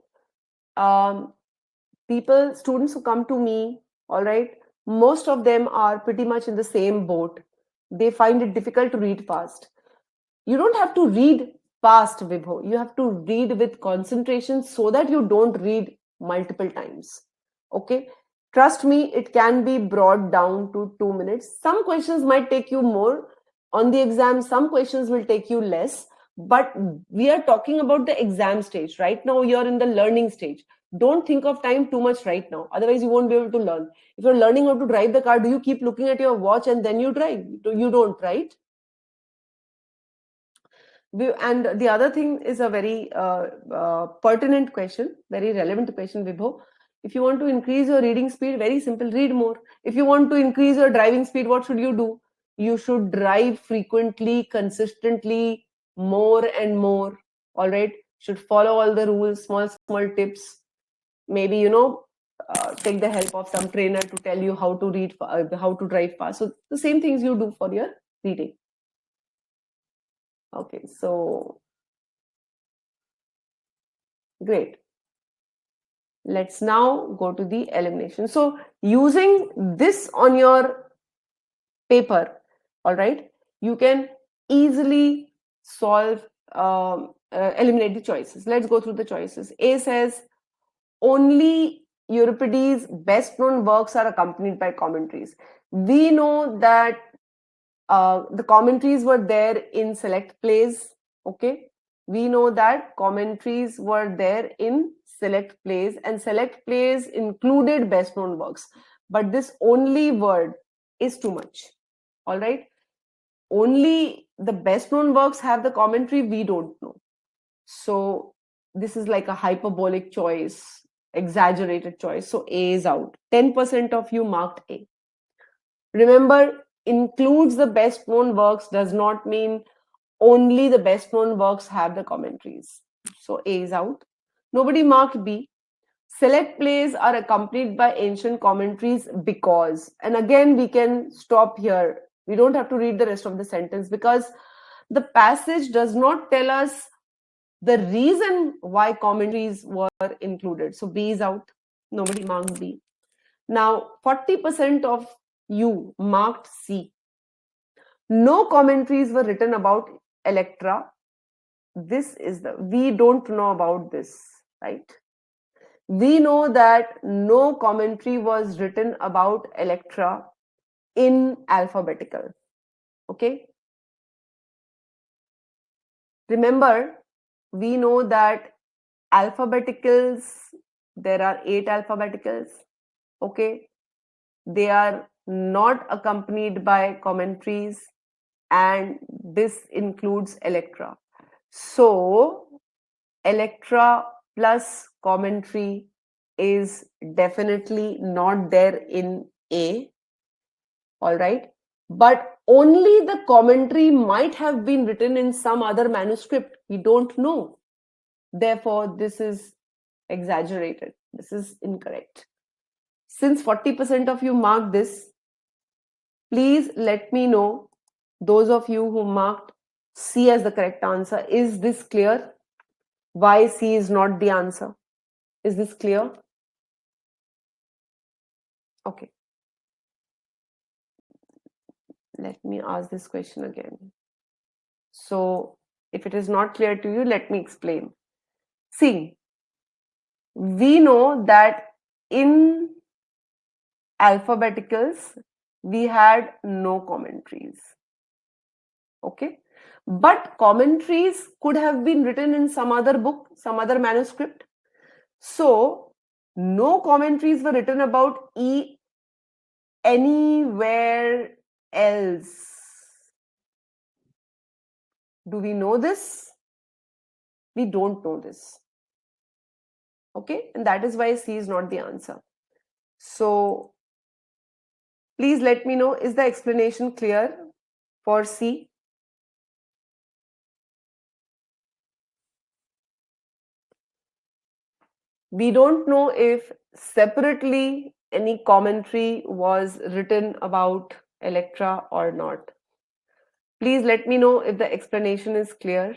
students who come to me, all right, most of them are pretty much in the same boat. They find it difficult to read fast. You don't have to read fast, Vibho. You have to read with concentration so that you don't read multiple times. Okay? Trust me, it can be brought down to 2 minutes. Some questions might take you more on the exam, some questions will take you less. But we are talking about the exam stage. Right now, you're in the learning stage. Don't think of time too much right now. Otherwise, you won't be able to learn. If you're learning how to drive the car, do you keep looking at your watch and then you drive? You don't, right? And the other thing is a very pertinent question, very relevant question, Vibho. If you want to increase your reading speed, very simple, read more. If you want to increase your driving speed, what should you do? You should drive frequently, consistently, more and more. All right. Should follow all the rules, small tips. Maybe, take the help of some trainer to tell you how to read, how to drive fast. So the same things you do for your reading. Okay, so great. Let's now go to the elimination. So using this on your paper, all right, you can easily solve, eliminate the choices. Let's go through the choices. A says only Euripides' best known works are accompanied by commentaries. We know that the commentaries were there in select plays. Okay, we know that commentaries were there in select plays, and select plays included best known works. But this only word is too much. All right, only the best known works have the commentary, we don't know. So this is like a hyperbolic choice, exaggerated choice. So A is out. 10% of you marked A. Remember, includes the best known works does not mean only the best known works have the commentaries. So A is out. Nobody marked B. Select plays are accompanied by ancient commentaries because, and again we can stop here. We don't have to read the rest of the sentence because the passage does not tell us the reason why commentaries were included. So B is out. Nobody marked B. Now 40% of you marked C. No commentaries were written about Electra. This is we don't know about this, right? We know that no commentary was written about Electra in alphabetical. Okay. Remember, we know that alphabeticals, there are 8 alphabeticals. Okay. They are not accompanied by commentaries, and this includes Electra. So Electra plus commentary is definitely not there in A. All right. But only the commentary might have been written in some other manuscript. We don't know. Therefore, this is exaggerated. This is incorrect. Since 40% of you marked this, please let me know, those of you who marked C as the correct answer, is this clear? Why C is not the answer? Is this clear? Okay. Let me ask this question again. So, if it is not clear to you, let me explain. See, we know that in alphabeticals, we had no commentaries. Okay. But commentaries could have been written in some other book, some other manuscript. So, no commentaries were written about E anywhere else. Do we know this? We don't know this. Okay, and that is why C is not the answer. So please let me know, is the explanation clear for C? We don't know if separately any commentary was written about Electra or not. Please let me know if the explanation is clear.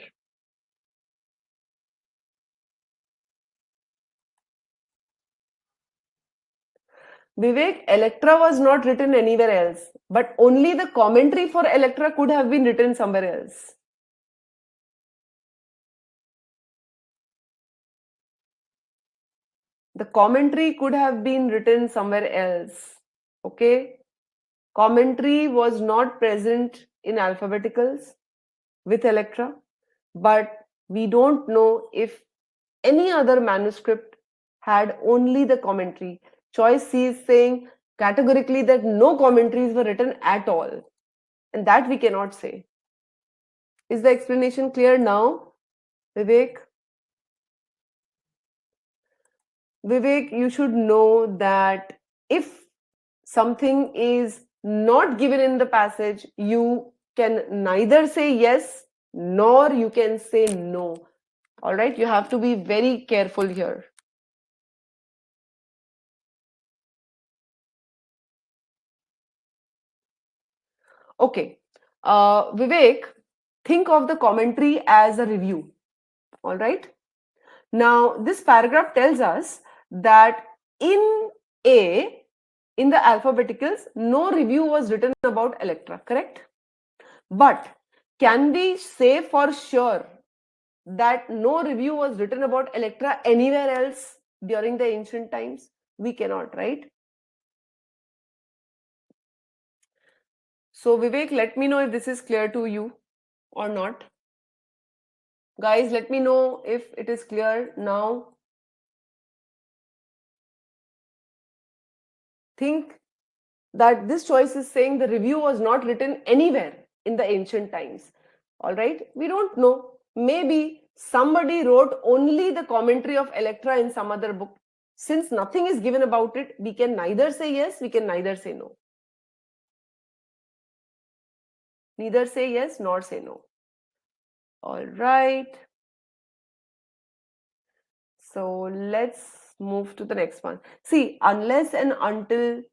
Vivek, Electra was not written anywhere else, but only the commentary for Electra could have been written somewhere else. The commentary could have been written somewhere else. Okay? Commentary was not present in alphabeticals with Electra, but we don't know if any other manuscript had only the commentary. Choice C is saying categorically that no commentaries were written at all, and that we cannot say. Is the explanation clear now, Vivek? Vivek, you should know that if something is not given in the passage, you can neither say yes nor you can say no. All right, you have to be very careful here. Okay, Vivek, think of the commentary as a review. All right. Now, this paragraph tells us that in A, in the alphabeticals, no review was written about Electra, correct? But can we say for sure that no review was written about Electra anywhere else during the ancient times? We cannot, right? So, Vivek, let me know if this is clear to you or not. Guys, let me know if it is clear now. Think that this choice is saying the review was not written anywhere in the ancient times. All right, we don't know. Maybe somebody wrote only the commentary of Electra in some other book. Since nothing is given about it, we can neither say yes, we can neither say no. Neither say yes nor say no. All right. So let's move to the next one. See, unless and until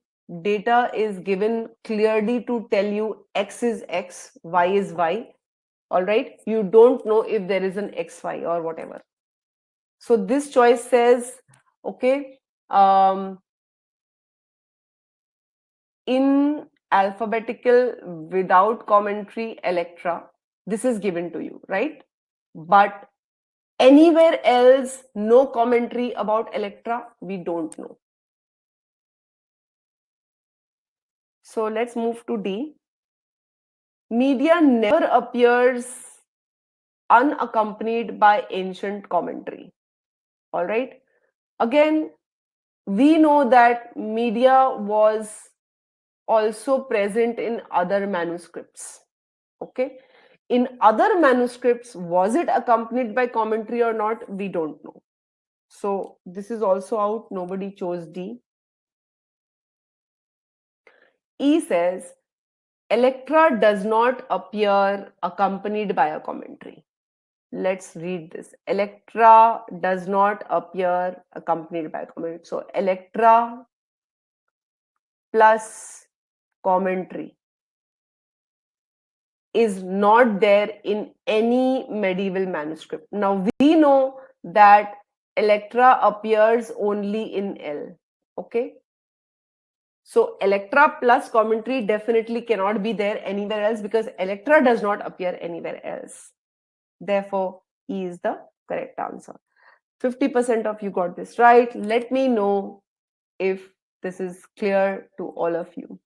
data is given clearly to tell you X is X, Y is Y, all right, you don't know if there is an XY or whatever. So this choice says, okay, in alphabetical without commentary Electra, this is given to you, right? But anywhere else, no commentary about Electra, we don't know. So let's move to D. Media never appears unaccompanied by ancient commentary. All right. Again, we know that media was also present in other manuscripts. Okay. In other manuscripts, was it accompanied by commentary or not? We don't know. So this is also out. Nobody chose D. E says, Electra does not appear accompanied by a commentary. Let's read this. Electra does not appear accompanied by a commentary. So Electra plus commentary is not there in any medieval manuscript. Now we know that Electra appears only in L. Okay. So Electra plus commentary definitely cannot be there anywhere else because Electra does not appear anywhere else. Therefore, E is the correct answer. 50% of you got this right. Let me know if this is clear to all of you.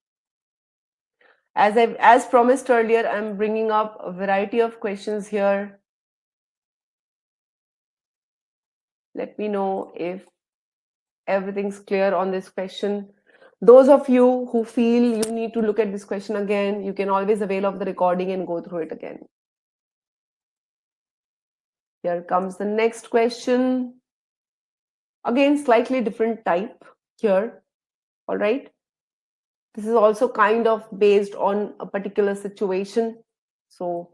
As promised earlier, I'm bringing up a variety of questions here. Let me know if everything's clear on this question. Those of you who feel you need to look at this question again, you can always avail of the recording and go through it again. Here comes the next question. Again, slightly different type here. All right. This is also kind of based on a particular situation. So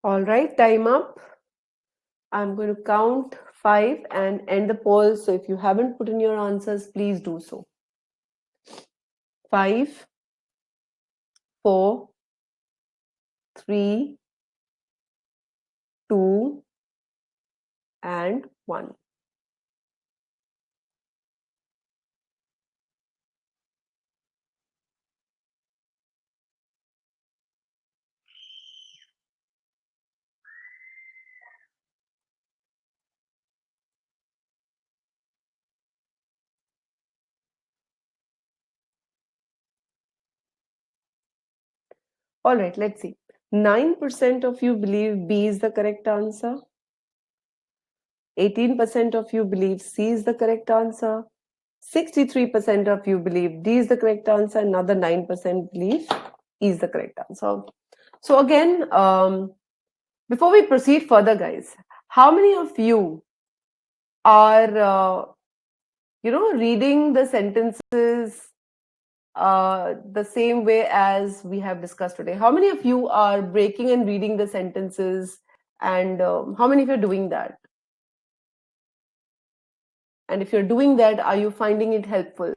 all right, time up. I'm going to count 5 and end the poll. So if you haven't put in your answers, please do so. 5, 4, 3, 2, and 1. All right, let's see. 9% of you believe B is the correct answer. 18% of you believe C is the correct answer. 63% of you believe D is the correct answer. Another 9% believe E is the correct answer. So again, before we proceed further, guys, how many of you are, reading the sentences the same way as we have discussed today? How many of you are breaking and reading the sentences, and how many of you are doing that? And if you're doing that, are you finding it helpful?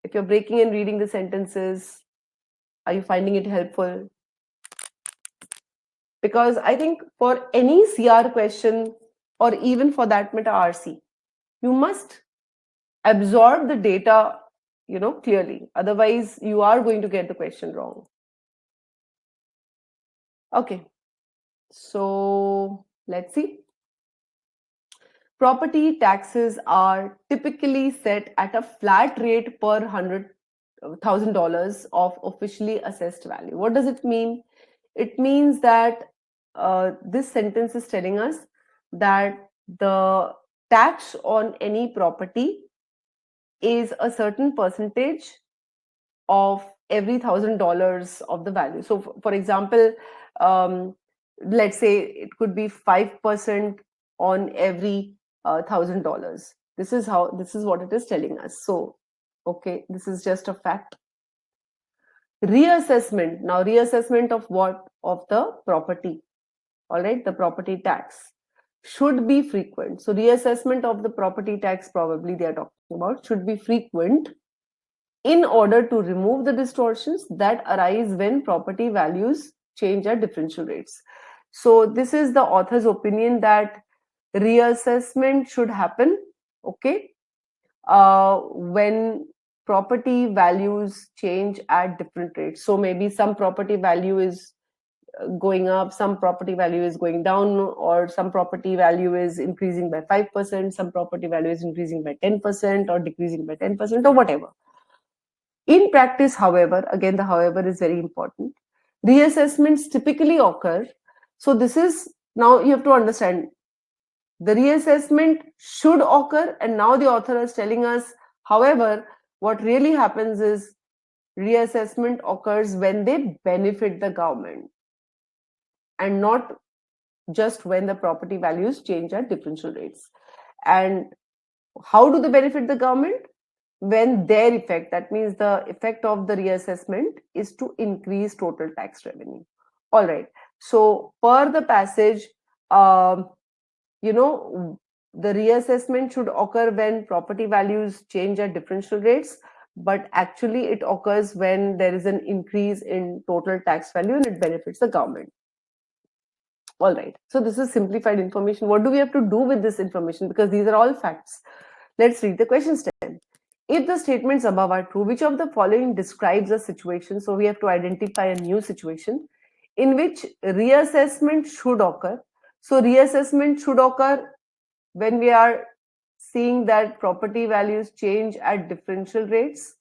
If you're breaking and reading the sentences, are you finding it helpful? Because I think for any CR question, or even for that matter RC, you must absorb the data, clearly. Otherwise, you are going to get the question wrong. Okay, so let's see. Property taxes are typically set at a flat rate per $100,000 of officially assessed value. What does it mean? It means that this sentence is telling us that the tax on any property is a certain percentage of every $1,000 of the value. So, for example, um, let's say it could be 5% on every $1,000. This is what it is telling us. So, okay, this is just a fact. Reassessment. Now, reassessment of what? Of the property. All right, the property tax should be frequent. So, reassessment of the property tax, probably they are talking about, should be frequent in order to remove the distortions that arise when property values change at differential rates. So this is the author's opinion that reassessment should happen, okay, when property values change at different rates. So maybe some property value is going up, some property value is going down, or some property value is increasing by 5%, some property value is increasing by 10% or decreasing by 10% or whatever. In practice, however, again, the however is very important. Reassessments typically occur. So, this is now you have to understand the reassessment should occur, and now the author is telling us, however, what really happens is reassessment occurs when they benefit the government and not just when the property values change at differential rates. And how do they benefit the government? When their effect, that means the effect of the reassessment is to increase total tax revenue. All right. So per the passage, you know, the reassessment should occur when property values change at differential rates, but actually it occurs when there is an increase in total tax value and it benefits the government. All right. So this is simplified information. What do we have to do with this information? Because these are all facts. Let's read the question statement. If the statements above are true, which of the following describes a situation? So we have to identify a new situation in which reassessment should occur. So reassessment should occur when we are seeing that property values change at differential rates,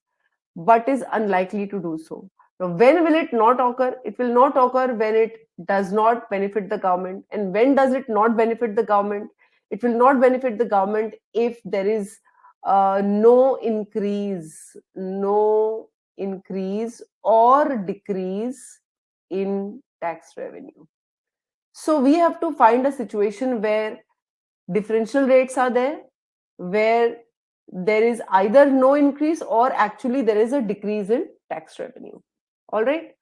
but is unlikely to do so. Now, when will it not occur? It will not occur when it does not benefit the government. And when does it not benefit the government? It will not benefit the government if there is no increase or decrease in tax revenue. So we have to find a situation where differential rates are there, where there is either no increase or actually there is a decrease in tax revenue. All right.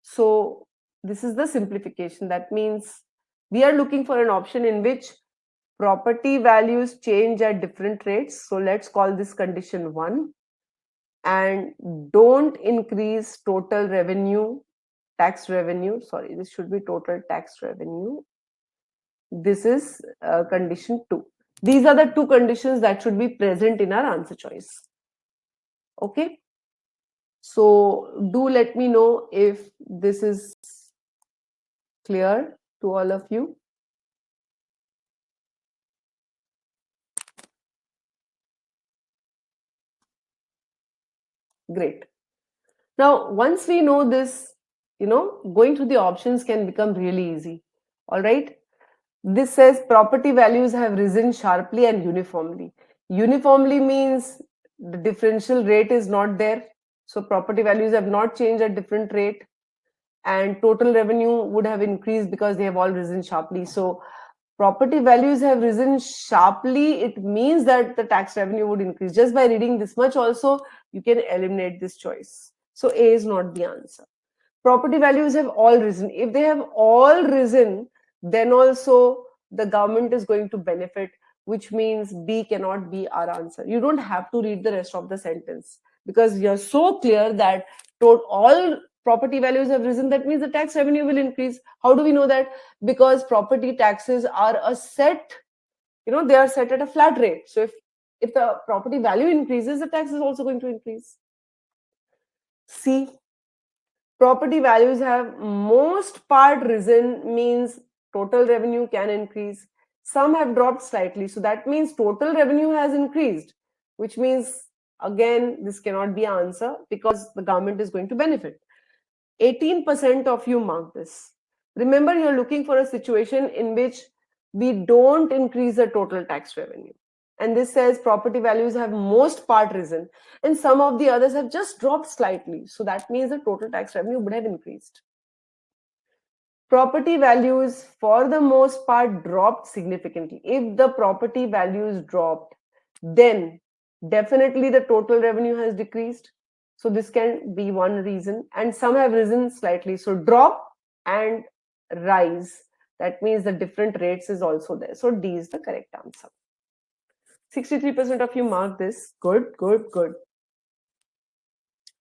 So this is the simplification. That means we are looking for an option in which property values change at different rates. So let's call this condition 1, and don't increase total revenue, tax revenue. Sorry, this should be total tax revenue. This is condition 2. These are the two conditions that should be present in our answer choice. Okay. So do let me know if this is clear to all of you. Great. Now, once we know this, going through the options can become really easy. All right. This says property values have risen sharply and uniformly. Uniformly means the differential rate is not there. So property values have not changed at different rate, and total revenue would have increased because they have all risen sharply. So property values have risen sharply, it means that the tax revenue would increase. Just by reading this much also, you can eliminate this choice. So A is not the answer. Property values have all risen. If they have all risen, then also the government is going to benefit, which means B cannot be our answer. You don't have to read the rest of the sentence because you're so clear that all property values have risen. That means the tax revenue will increase. How do we know that? Because property taxes are a set, they are set at a flat rate. So if the property value increases, the tax is also going to increase. C, property values have most part risen means total revenue can increase. Some have dropped slightly, so that means total revenue has increased, which means again this cannot be an answer because the government is going to benefit. 18% of you mark this. Remember, you're looking for a situation in which we don't increase the total tax revenue. And this says property values have most part risen and some of the others have just dropped slightly. So that means the total tax revenue would have increased. Property values for the most part dropped significantly. If the property values dropped, then definitely the total revenue has decreased. So this can be one reason, and some have risen slightly. So drop and rise, that means the different rates is also there. So D is the correct answer. 63% of you mark this. Good, good, good.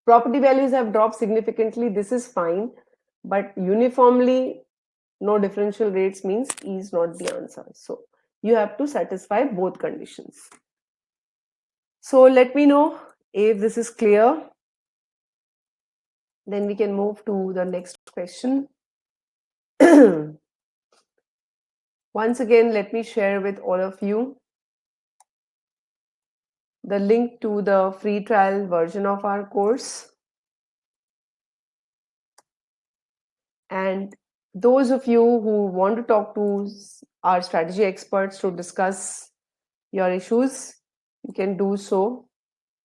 Property values have dropped significantly. This is fine, but uniformly no differential rates means E is not the answer. So you have to satisfy both conditions. So let me know if this is clear. Then we can move to the next question. Once again, let me share with all of you the link to the free trial version of our course. And those of you who want to talk to our strategy experts to discuss your issues, you can do so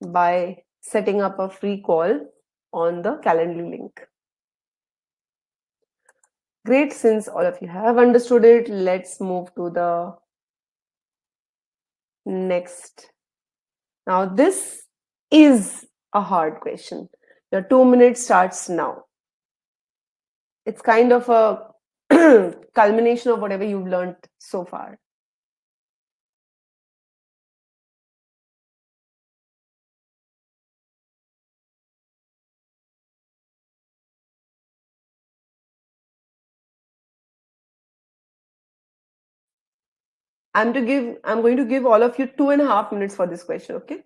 by setting up a free call on the Calendly link. Great, since all of you have understood it, let's move to the next. Now, this is a hard question. Your 2 minutes starts now. It's kind of a culmination of whatever you've learned so far. I'm going to give all of you 2.5 minutes for this question, okay?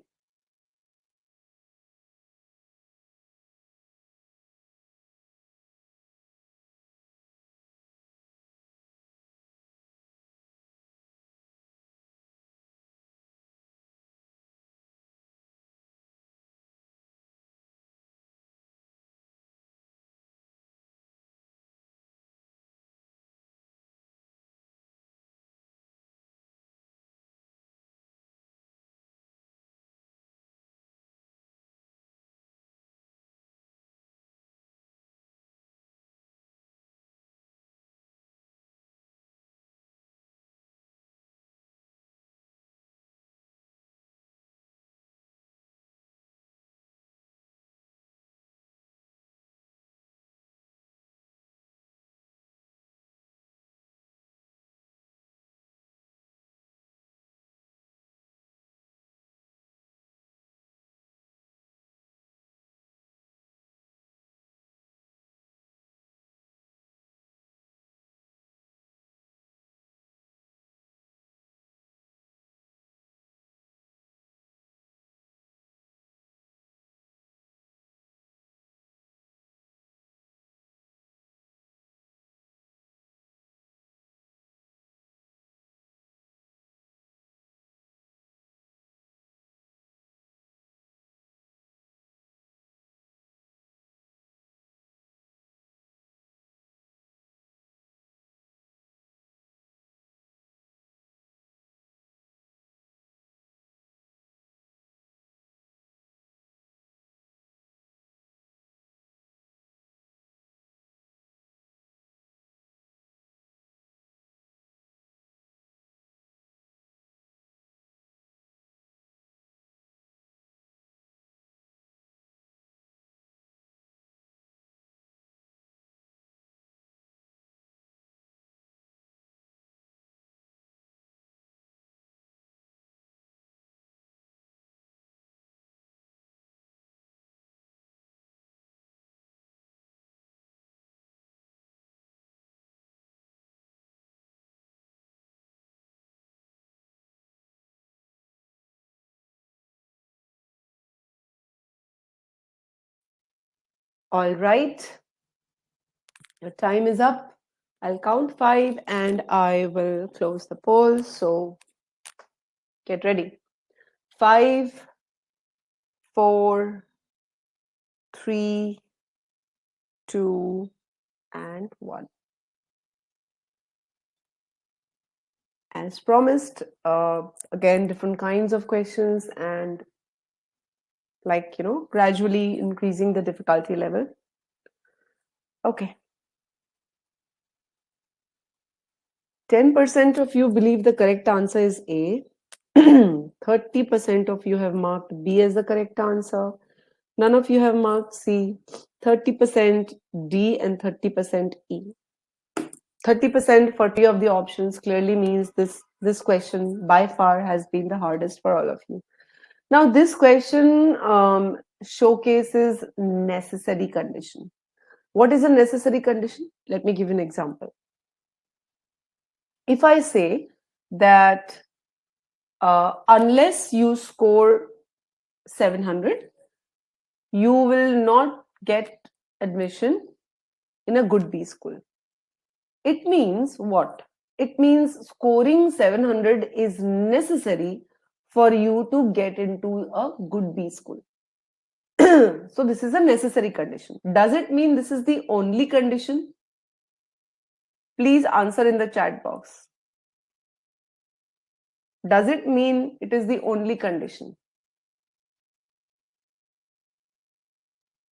All right. Your time is up. I'll count 5 and I will close the poll. So get ready. 5, 4, 3, 2, and 1. As promised, again, different kinds of questions and gradually increasing the difficulty level. Okay. 10% of you believe the correct answer is A. 30% of you have marked B as the correct answer. None of you have marked C. 30% D and 30% E. 30% for 3 of the options clearly means this question by far has been the hardest for all of you. Now, this question showcases necessary condition. What is a necessary condition? Let me give you an example. If I say that unless you score 700, you will not get admission in a good B school. It means what? It means scoring 700 is necessary for you to get into a good B school. So this is a necessary condition. Does it mean this is the only condition? Please answer in the chat box. Does it mean it is the only condition?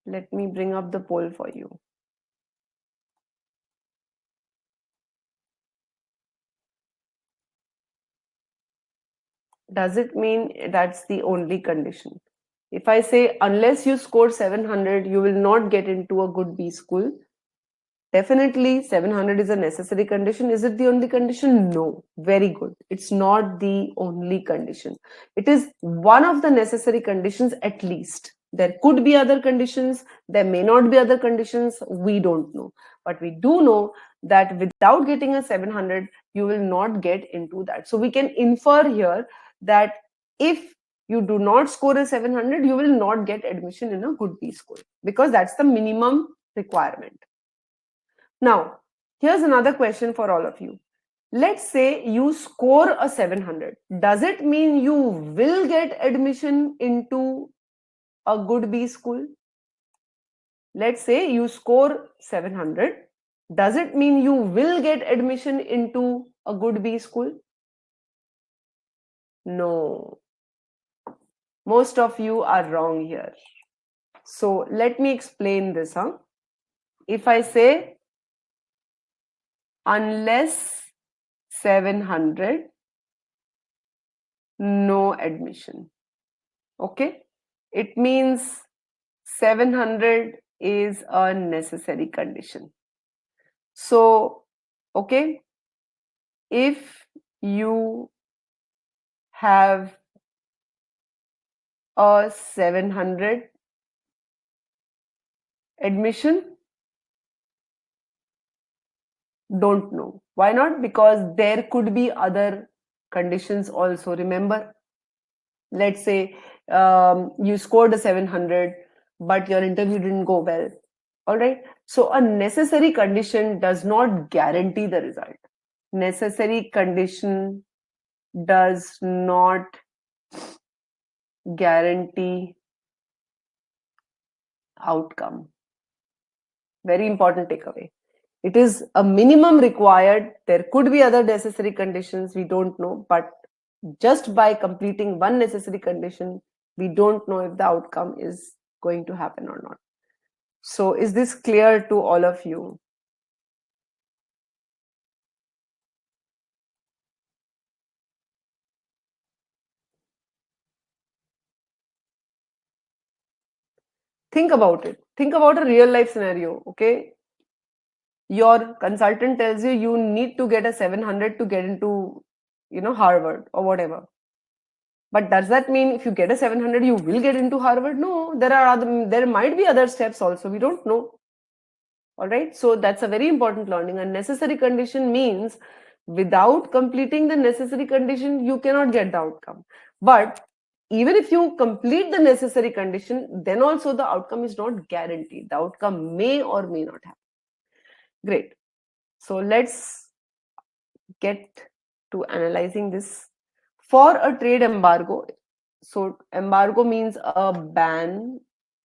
Let me bring up the poll for you. Does it mean that's the only condition? If I say unless you score 700, you will not get into a good B school. Definitely 700 is a necessary condition. Is it the only condition? No. Very good. It's not the only condition. It is one of the necessary conditions at least. There could be other conditions. There may not be other conditions. We don't know. But we do know that without getting a 700, you will not get into that. So we can infer here that if you do not score a 700, you will not get admission in a good B school because that's the minimum requirement. Now, here's another question for all of you. Let's say you score a 700. Does it mean you will get admission into a good B school? Let's say you score 700. Does it mean you will get admission into a good B school? No. Most of you are wrong here. So let me explain this. If I say unless 700, no admission. Okay, it means 700 is a necessary condition. So, okay, if you have a 700 admission, don't know. Why not? Because there could be other conditions also. Remember, let's say you scored a 700, but your interview didn't go well. All right. So a necessary condition does not guarantee the result. Necessary condition does not guarantee outcome. Very important takeaway. It is a minimum required. There could be other necessary conditions. We don't know. But just by completing one necessary condition, we don't know if the outcome is going to happen or not. So is this clear to all of you? Think about it. Think about a real life scenario, okay? Your consultant tells you you need to get a 700 to get into, Harvard or whatever. But does that mean if you get a 700, you will get into Harvard? No, there might be other steps also. We don't know. All right. So that's a very important learning. A necessary condition means without completing the necessary condition, you cannot get the outcome. But even if you complete the necessary condition, then also the outcome is not guaranteed. The outcome may or may not happen. Great. So let's get to analyzing this. For a trade embargo, so embargo means a ban.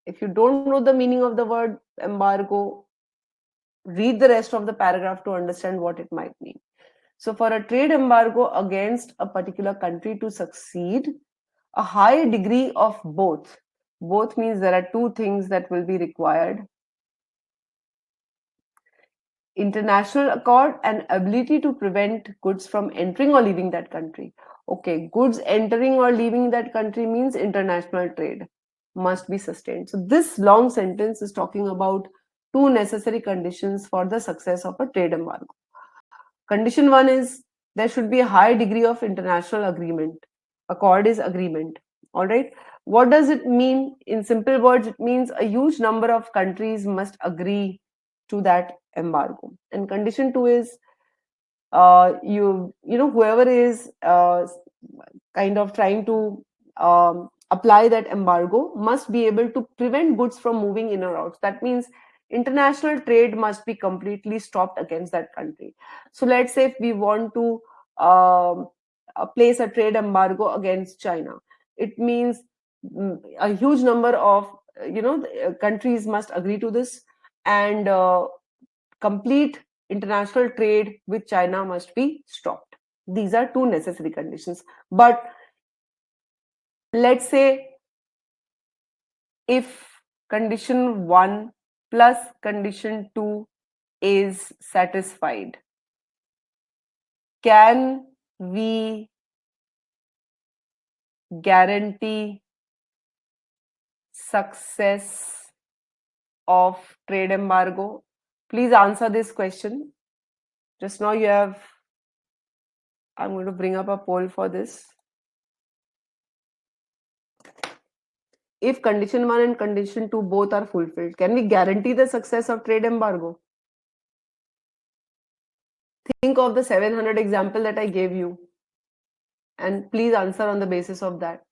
If you don't know the meaning of the word embargo, read the rest of the paragraph to understand what it might mean. So for a trade embargo against a particular country to succeed, a high degree of both means there are two things that will be required: international accord and ability to prevent goods from entering or leaving that country. Okay, goods entering or leaving that country means international trade must be sustained. So this long sentence is talking about two necessary conditions for the success of a trade embargo. Condition one is there should be a high degree of international agreement. Accord is agreement. All right. What does it mean? In simple words, it means a huge number of countries must agree to that embargo. And condition two is whoever is kind of trying to apply that embargo must be able to prevent goods from moving in or out. That means international trade must be completely stopped against that country. So let's say if we want to place a trade embargo against China, it means a huge number of countries must agree to this, and complete international trade with China must be stopped. These are two necessary conditions. But let's say if condition 1 plus condition 2 is satisfied, can we guarantee success of trade embargo? Please answer this question. Just now I'm going to bring up a poll for this. If condition 1 and condition 2 both are fulfilled, can we guarantee the success of trade embargo? Think of the 700 example that I gave you and please answer on the basis of that.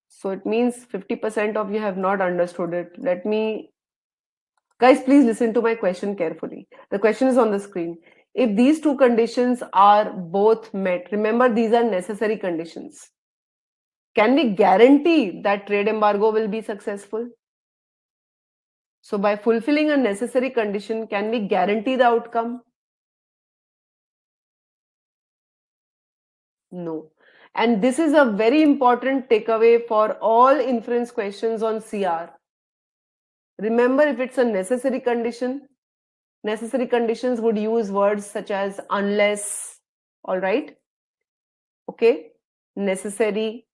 So it means 50% of you have not understood it. Guys, please listen to my question carefully. The question is on the screen. If these two conditions are both met, remember these are necessary conditions. Can we guarantee that trade embargo will be successful? So by fulfilling a necessary condition, can we guarantee the outcome? No. And this is a very important takeaway for all inference questions on CR. Remember, if it's a necessary condition, necessary conditions would use words such as unless, all right? Okay, necessary.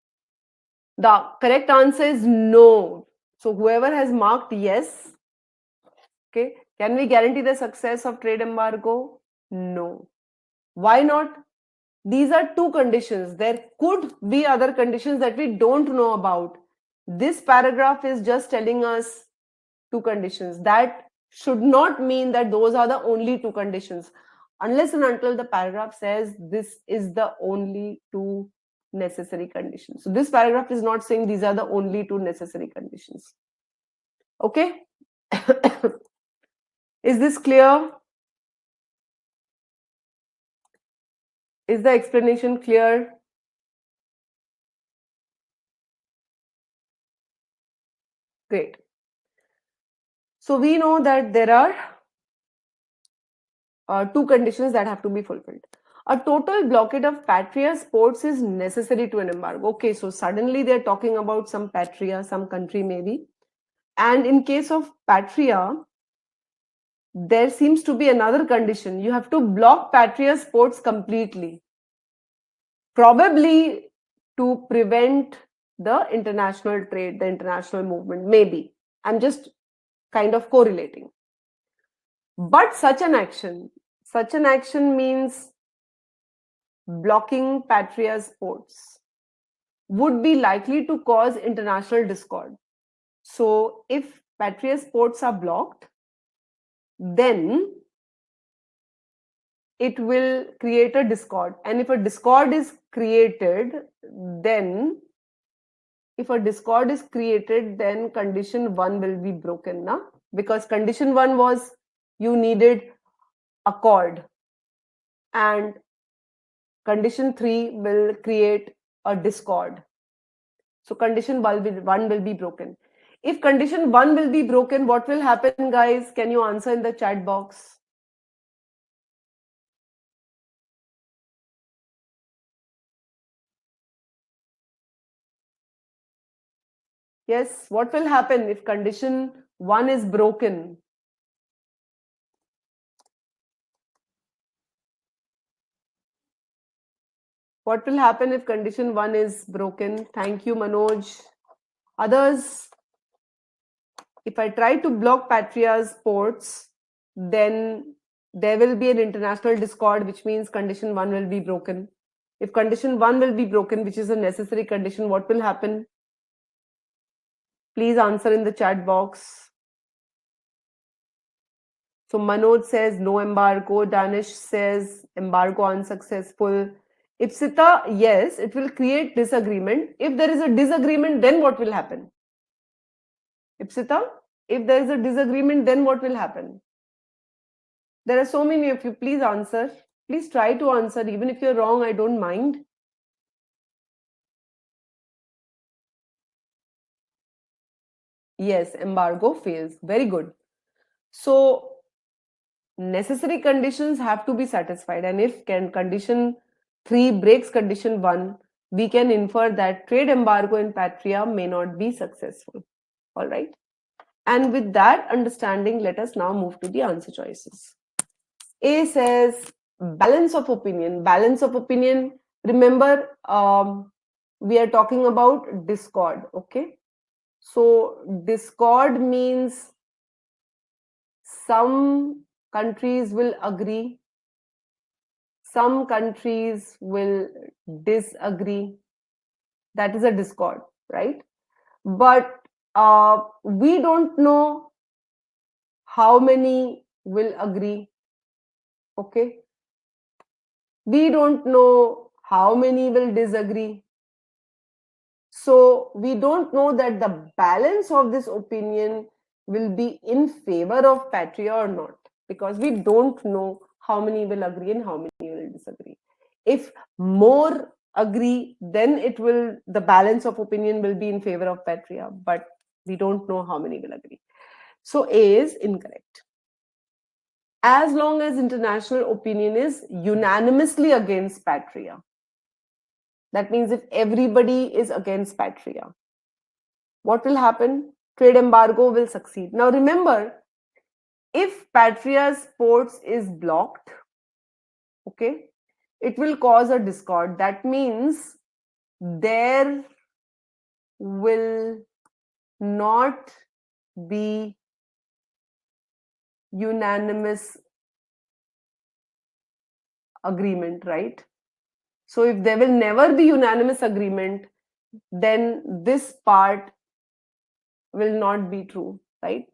The correct answer is no. So whoever has marked yes, okay, can we guarantee the success of trade embargo? No. Why not? These are two conditions. There could be other conditions that we don't know about. This paragraph is just telling us two conditions. That should not mean that those are the only two conditions. Unless and until the paragraph says this is the only two necessary conditions. So this paragraph is not saying these are the only two necessary conditions. Okay? Is this clear? Is the explanation clear? Great. So we know that there are two conditions that have to be fulfilled. A total blockade of patria ports is necessary to an embargo. Okay, so suddenly they're talking about some patria, some country maybe. And in case of patria, there seems to be another condition. You have to block patria ports completely. Probably to prevent the international trade, the international movement, maybe. I'm just kind of correlating. But such an action means blocking patria's ports would be likely to cause international discord. So if patria's ports are blocked, then it will create a discord. And if a discord is created, then if a discord is created, then condition 1 will be broken, na? Because condition 1 was you needed accord, and condition 3 will create a discord. So condition 1 will be broken. If condition 1 will be broken, what will happen, guys? Can you answer in the chat box? Yes, what will happen if condition 1 is broken? What will happen if condition 1 is broken? Thank you, Manoj. Others, if I try to block Patria's ports, then there will be an international discord, which means condition 1 will be broken. If condition 1 will be broken, which is a necessary condition, what will happen? Please answer in the chat box. So Manoj says no embargo. Danish says embargo unsuccessful. Ipsita, yes, it will create disagreement. If there is a disagreement, then what will happen? Ipsita, if there is a disagreement, then what will happen? There are so many of you. Please answer. Please try to answer. Even if you're wrong, I don't mind. Yes, embargo fails. Very good. So necessary conditions have to be satisfied, and if condition 3 breaks condition 1, we can infer that trade embargo in Patria may not be successful. All right. And with that understanding, let us now move to the answer choices. A says balance of opinion. Balance of opinion, remember, we are talking about discord. Okay. So discord means some countries will agree, some countries will disagree. That is a discord, right? But we don't know how many will agree. Okay. We don't know how many will disagree. So we don't know that the balance of this opinion will be in favor of Patria or not, because we don't know how many will agree and how many will disagree. If more agree, then the balance of opinion will be in favor of Patria, but we don't know how many will agree. So A is incorrect. As long as international opinion is unanimously against Patria, that means if everybody is against Patria, what will happen? Trade embargo will succeed. Now remember, if Patria's ports is blocked, okay, it will cause a discord. That means there will not be unanimous agreement, right? So if there will never be unanimous agreement, then this part will not be true, right?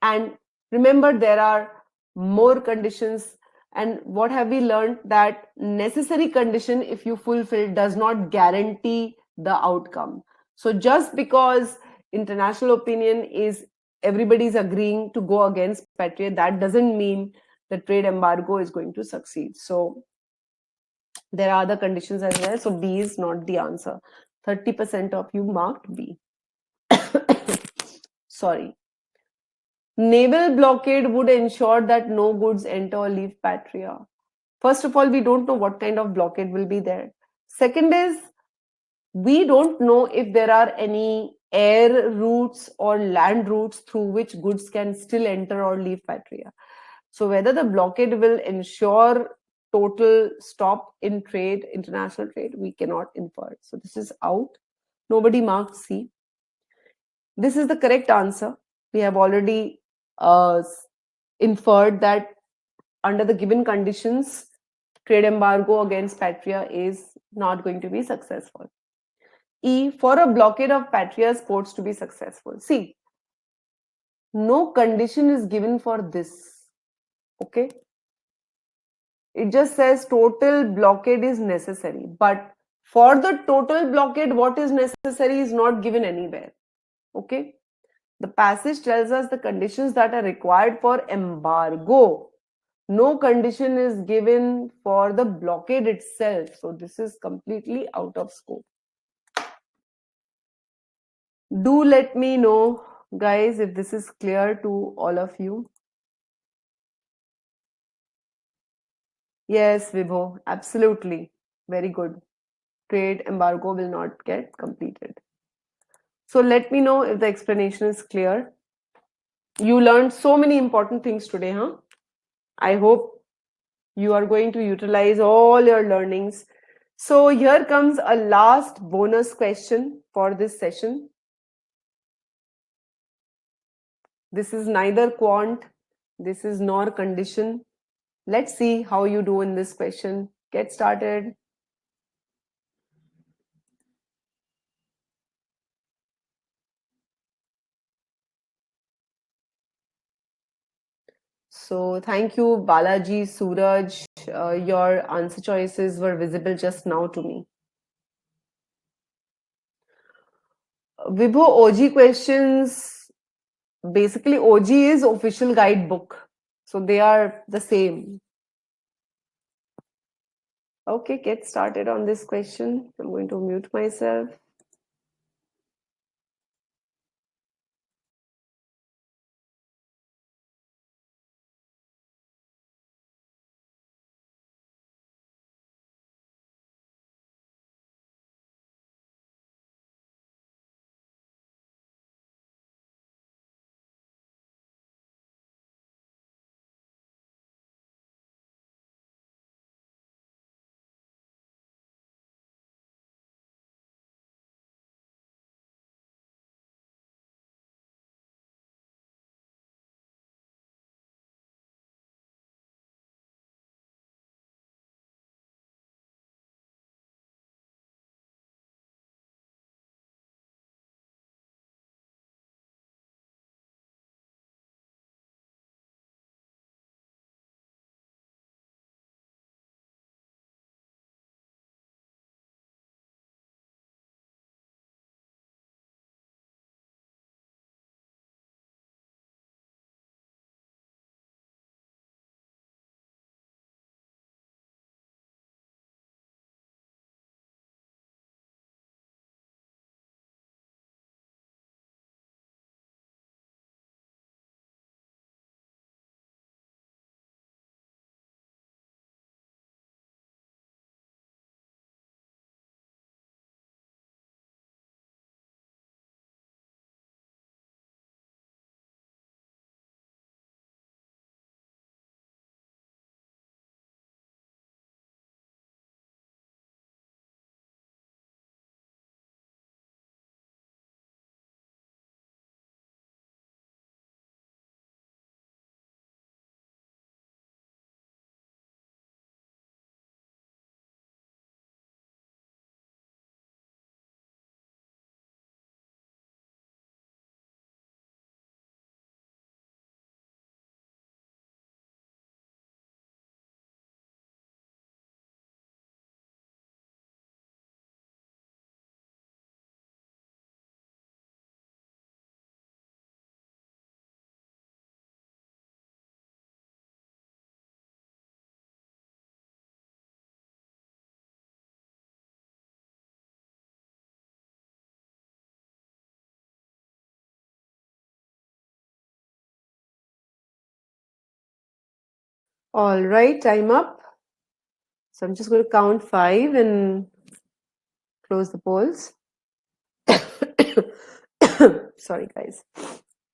And remember, there are more conditions. And what have we learned? That necessary condition, if you fulfill, does not guarantee the outcome. So just because international opinion is everybody's agreeing to go against Patria, that doesn't mean the trade embargo is going to succeed. So there are other conditions as well. So B is not the answer. 30% of you marked B. Sorry. Naval blockade would ensure that no goods enter or leave Patria. First of all, we don't know what kind of blockade will be there. Second is, we don't know if there are any air routes or land routes through which goods can still enter or leave Patria. So whether the blockade will ensure total stop in trade, international trade, we cannot infer. So this is out. Nobody marked C. This is the correct answer. We have already inferred that under the given conditions, trade embargo against Patria is not going to be successful. E, for a blockade of Patria's ports to be successful. See, no condition is given for this. Okay. It just says total blockade is necessary, but For the total blockade, what is necessary is not given anywhere. Okay. The passage tells us the conditions that are required for embargo. No condition is given for the blockade itself. So this is completely out of scope. Do let me know, guys, if this is clear to all of you. Yes, Vibho, absolutely. Very good. Trade embargo will not get completed. So let me know if the explanation is clear. You learned so many important things today, huh? I hope you are going to utilize all your learnings. So here comes a last bonus question for this session. This is neither quant, this is nor condition. Let's see how you do in this question. Get started. So thank you, Balaji, Suraj. Your answer choices were visible just now to me. Vibho, OG questions, basically OG is official guidebook. So they are the same. Okay, get started on this question. I'm going to mute myself. All right, time up. So I'm just going to count 5 and close the polls. Sorry, guys.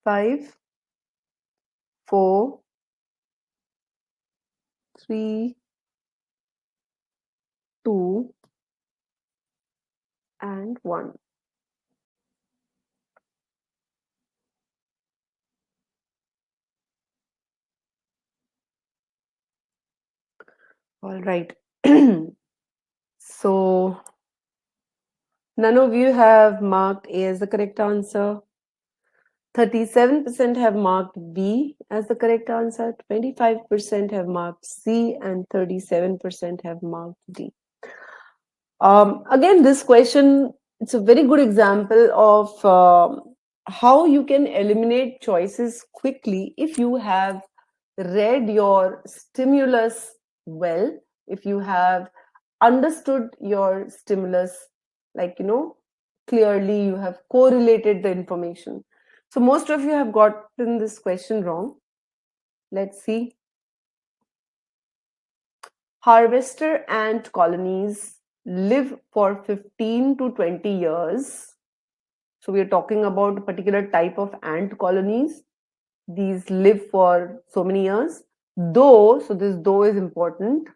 5, 4, 3, 2, and 1. All right. So none of you have marked A as the correct answer. 37% have marked B as the correct answer. 25% have marked C, and 37% have marked D. Again, this question, it's a very good example of how you can eliminate choices quickly if you have read your stimulus well, if you have understood your stimulus, like, clearly you have correlated the information. So most of you have gotten this question wrong. Let's see. Harvester ant colonies live for 15 to 20 years. So we are talking about a particular type of ant colonies. These live for so many years. Though, so this though is important,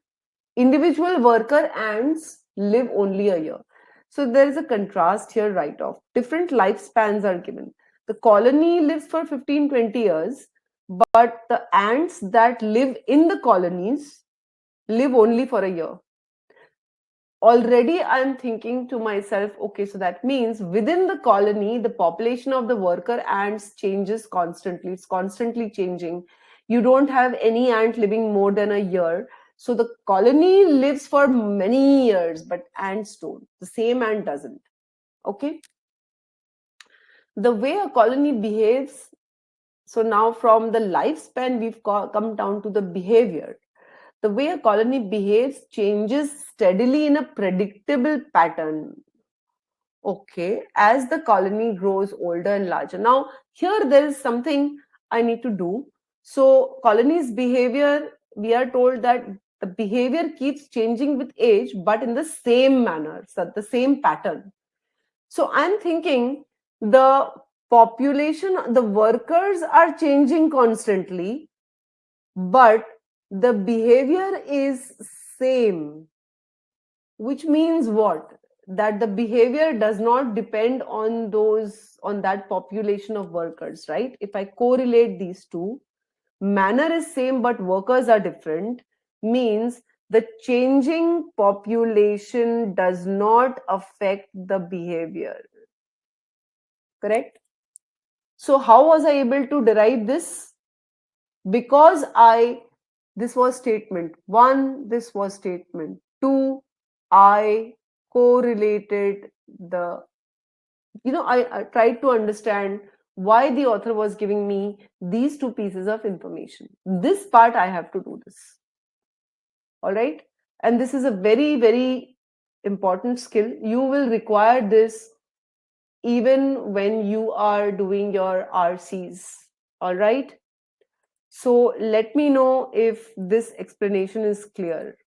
individual worker ants live only a year. So there is a contrast here right off. Different lifespans are given. The colony lives for 15, 20 years, but the ants that live in the colonies live only for a year. Already I'm thinking to myself, okay, so that means within the colony the population of the worker ants changes constantly. It's constantly changing. You don't have any ant living more than a year, so the colony lives for many years, but ants don't. The same ant doesn't. Okay, the way a colony behaves, so now from the lifespan we've come down to the behavior. The way a colony behaves changes steadily in a predictable pattern. Okay, as the colony grows older and larger. Now, here there is something I need to do. So, colony's behavior, we are told that the behavior keeps changing with age, but in the same manner, so the same pattern. So, I'm thinking the population, the workers are changing constantly, but the behavior is same, which means what? That the behavior does not depend on that population of workers, right? If I correlate these two, manner is same but workers are different, means the changing population does not affect the behavior. Correct? So how was I able to derive this? Because this was statement 1, this was statement 2, I correlated the, I tried to understand why the author was giving me these two pieces of information. This part I have to do this. All right. And this is a very, very important skill. You will require this even when you are doing your RCs. All right. So let me know if this explanation is clear.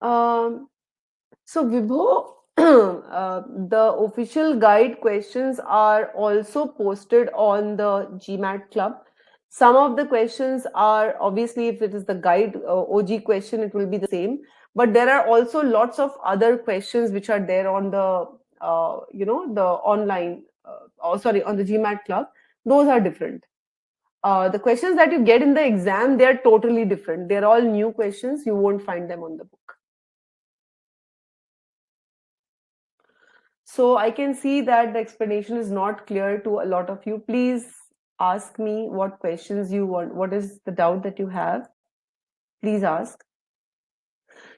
So Vibho, the official guide questions are also posted on the GMAT Club. Some of the questions are, obviously, if it is the guide OG question, it will be the same. But there are also lots of other questions which are there on the, the online, on the GMAT Club. Those are different. The questions that you get in the exam, they are totally different. They're all new questions. You won't find them on the book. So I can see that the explanation is not clear to a lot of you. Please ask me what questions you want. What is the doubt that you have? Please ask.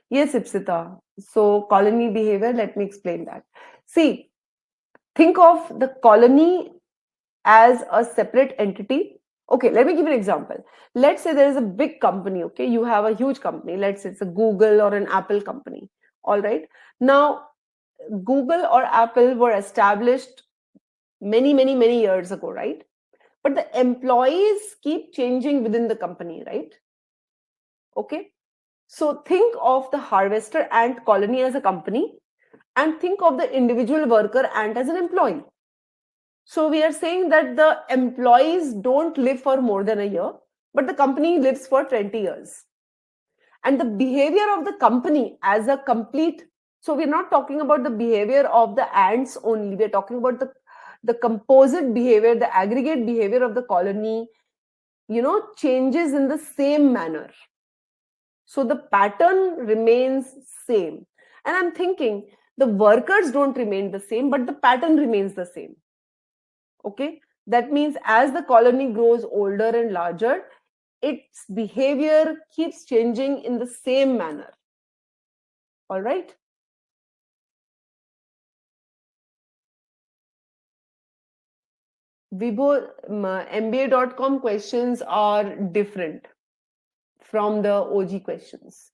Yes, Ipsita. So colony behavior, let me explain that. See, think of the colony as a separate entity. Okay, let me give you an example. Let's say there is a big company, okay? You have a huge company. Let's say it's a Google or an Apple company. All right. Now, Google or Apple were established many, many, many years ago, right? But the employees keep changing within the company, right? Okay. So think of the harvester ant colony as a company and think of the individual worker ant as an employee. So we are saying that the employees don't live for more than a year, but the company lives for 20 years. And the behavior of the company as a complete, so we're not talking about the behavior of the ants only, we're talking about the composite behavior, the aggregate behavior of the colony, changes in the same manner. So the pattern remains same. And I'm thinking the workers don't remain the same, but the pattern remains the same. Okay. That means as the colony grows older and larger, its behavior keeps changing in the same manner. All right. MBA.com questions are different from the OG questions.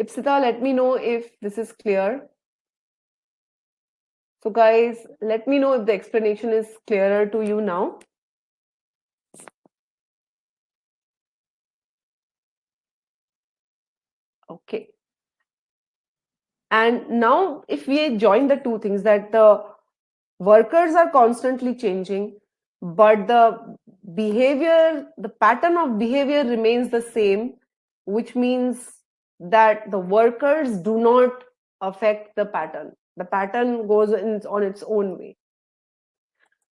Ipsita, let me know if this is clear. So guys, let me know if the explanation is clearer to you now. Okay. And now if we join the two things, that the workers are constantly changing, but the behavior, the pattern of behavior remains the same, which means that the workers do not affect the pattern. The pattern goes on its own way.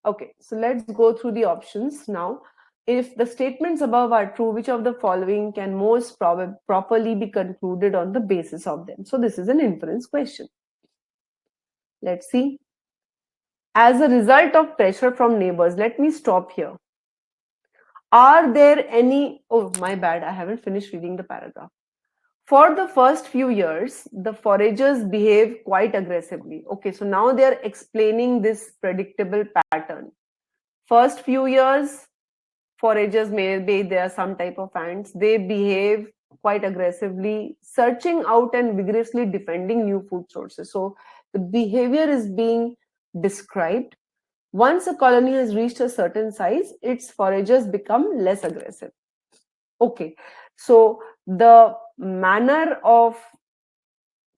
Okay, so let's go through the options now. If the statements above are true, which of the following can most properly be concluded on the basis of them? So this is an inference question. Let's see. As a result of pressure from neighbors, let me stop here. Are there any, oh my bad, I haven't finished reading the paragraph. For the first few years, the foragers behave quite aggressively. Okay, so now they are explaining this predictable pattern. First few years, foragers, maybe they are some type of ants, they behave quite aggressively, searching out and vigorously defending new food sources. So the behavior is being described. Once a colony has reached a certain size, its foragers become less aggressive. Okay, so the manner of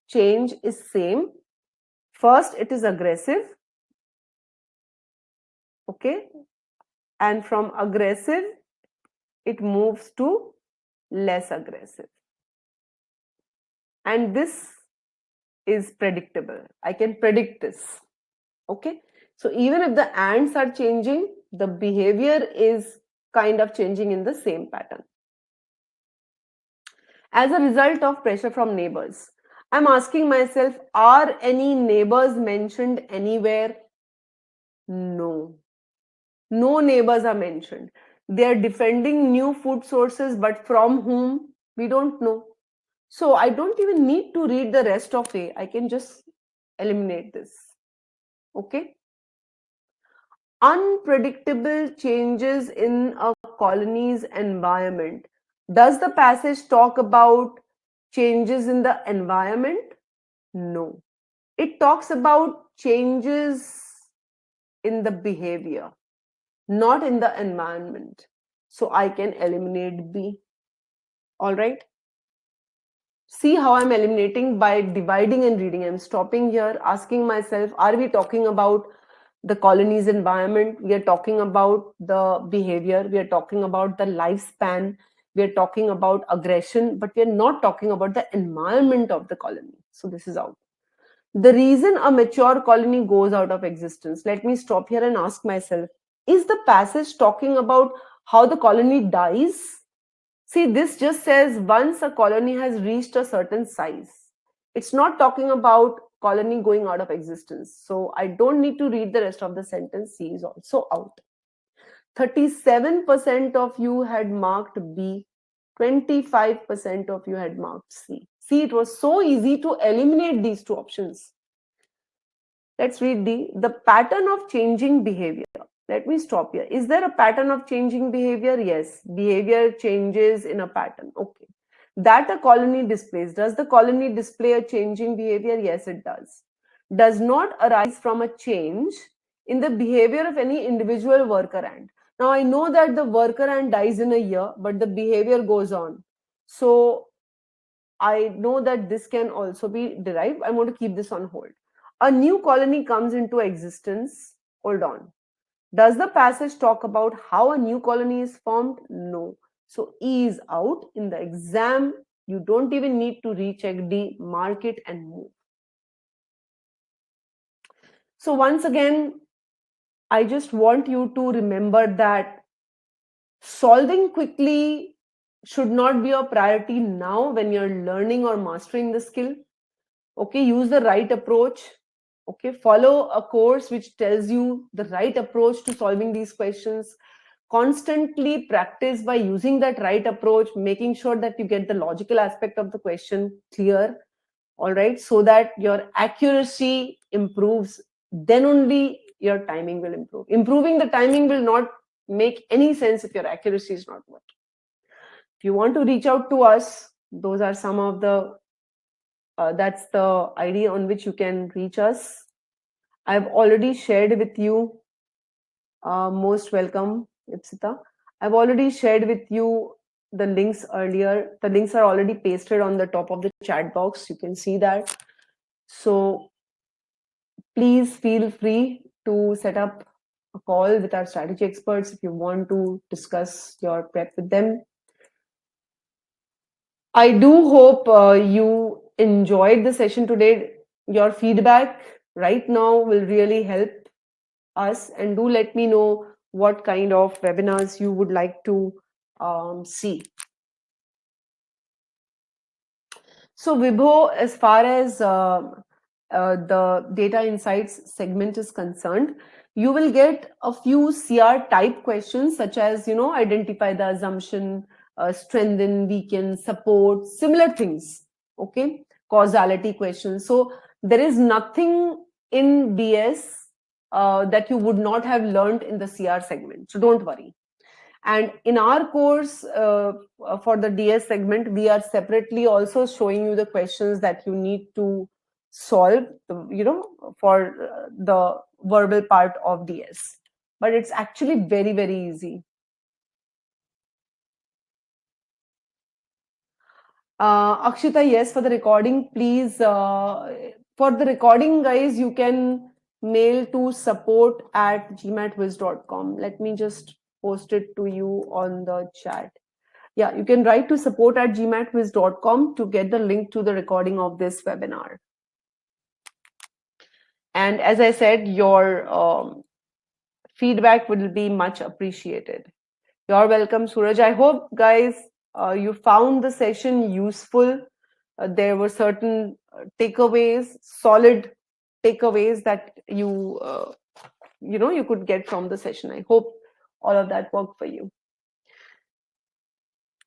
change is same. First, it is aggressive. Okay, and from aggressive, it moves to less aggressive. And this is predictable. I can predict this. Okay, so even if the ants are changing, the behavior is kind of changing in the same pattern. As a result of pressure from neighbors, I'm asking myself, are any neighbors mentioned anywhere? No. No neighbors are mentioned. They are defending new food sources, but from whom? We don't know. So I don't even need to read the rest of A. I can just eliminate this. Okay. Unpredictable changes in a colony's environment. Does the passage talk about changes in the environment? No. It talks about changes in the behavior, not in the environment. So I can eliminate B. All right. See how I'm eliminating by dividing and reading. I'm stopping here, asking myself, are we talking about the colony's environment? We are talking about the behavior. We are talking about the lifespan. We are talking about aggression, but we are not talking about the environment of the colony. So this is out. The reason a mature colony goes out of existence. Let me stop here and ask myself, is the passage talking about how the colony dies? See, this just says once a colony has reached a certain size. It's not talking about colony going out of existence. So I don't need to read the rest of the sentence. C is also out. 37% of you had marked B. 25% of you had marked C. See, it was so easy to eliminate these two options. Let's read D. The pattern of changing behavior. Let me stop here. Is there a pattern of changing behavior? Yes. Behavior changes in a pattern. Okay. That a colony displays. Does the colony display a changing behavior? Yes, it does. Does not arise from a change in the behavior of any individual worker ant. Now, I know that the worker ant dies in a year, but the behavior goes on. So, I know that this can also be derived. I'm going to keep this on hold. A new colony comes into existence. Hold on. Does the passage talk about how a new colony is formed? No. So E is out. In the exam, you don't even need to recheck D, mark it and move. So once again, I just want you to remember that solving quickly should not be a priority now when you're learning or mastering the skill. Okay, use the right approach. Okay, follow a course which tells you the right approach to solving these questions. constantly practice by using that right approach, making sure that you get the logical aspect of the question clear, all right, so that your accuracy improves, then only your timing will improve. Improving the timing will not make any sense if your accuracy is not good. If you want to reach out to us, those are some of the that's the ID on which you can reach us. I've already shared with you. Most welcome, Ipsita. I've already shared with you the links earlier. The links are already pasted on the top of the chat box. You can see that. So please feel free to set up a call with our strategy experts if you want to discuss your prep with them. I do hope you enjoyed the session today. Your feedback right now will really help us, and do let me know what kind of webinars you would like to see. So Vibho, as far as the data insights segment is concerned, you will get a few CR type questions such as, identify the assumption, strengthen, weaken, support, similar things. Okay, causality questions. So there is nothing in DS that you would not have learned in the CR segment. So don't worry. And in our course for the DS segment, we are separately also showing you the questions that you need to solve, for the verbal part of DS. But it's actually very, very easy. Akshita, yes, for the recording, please, for the recording, guys, you can mail to support@gmatwiz.com. Let me just post it to you on the chat. Yeah, you can write to support@gmatwiz.com to get the link to the recording of this webinar. And as I said, your feedback will be much appreciated. You're welcome, Suraj. I hope, guys, you found the session useful. There were certain takeaways, solid takeaways that you could get from the session. I hope all of that worked for you.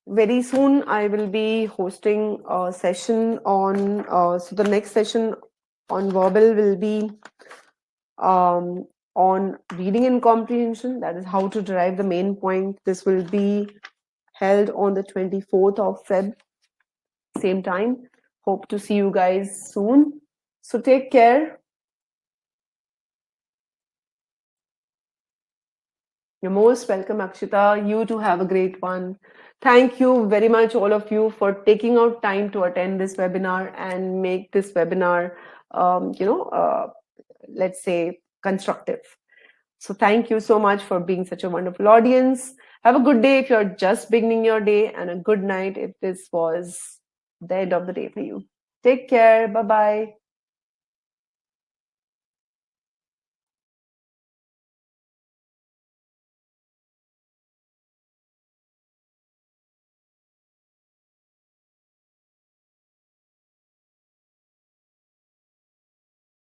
Very soon, I will be hosting a session on. So the next session on verbal will be on reading and comprehension. That is how to derive the main point. This will be held on the 24th of Feb, same time. Hope to see you guys soon. So take care. You're most welcome, Akshita. You too have a great one. Thank you very much, all of you, for taking out time to attend this webinar and make this webinar, let's say, constructive. So thank you so much for being such a wonderful audience. Have a good day if you're just beginning your day, and a good night if this was the end of the day for you. Take care. Bye-bye.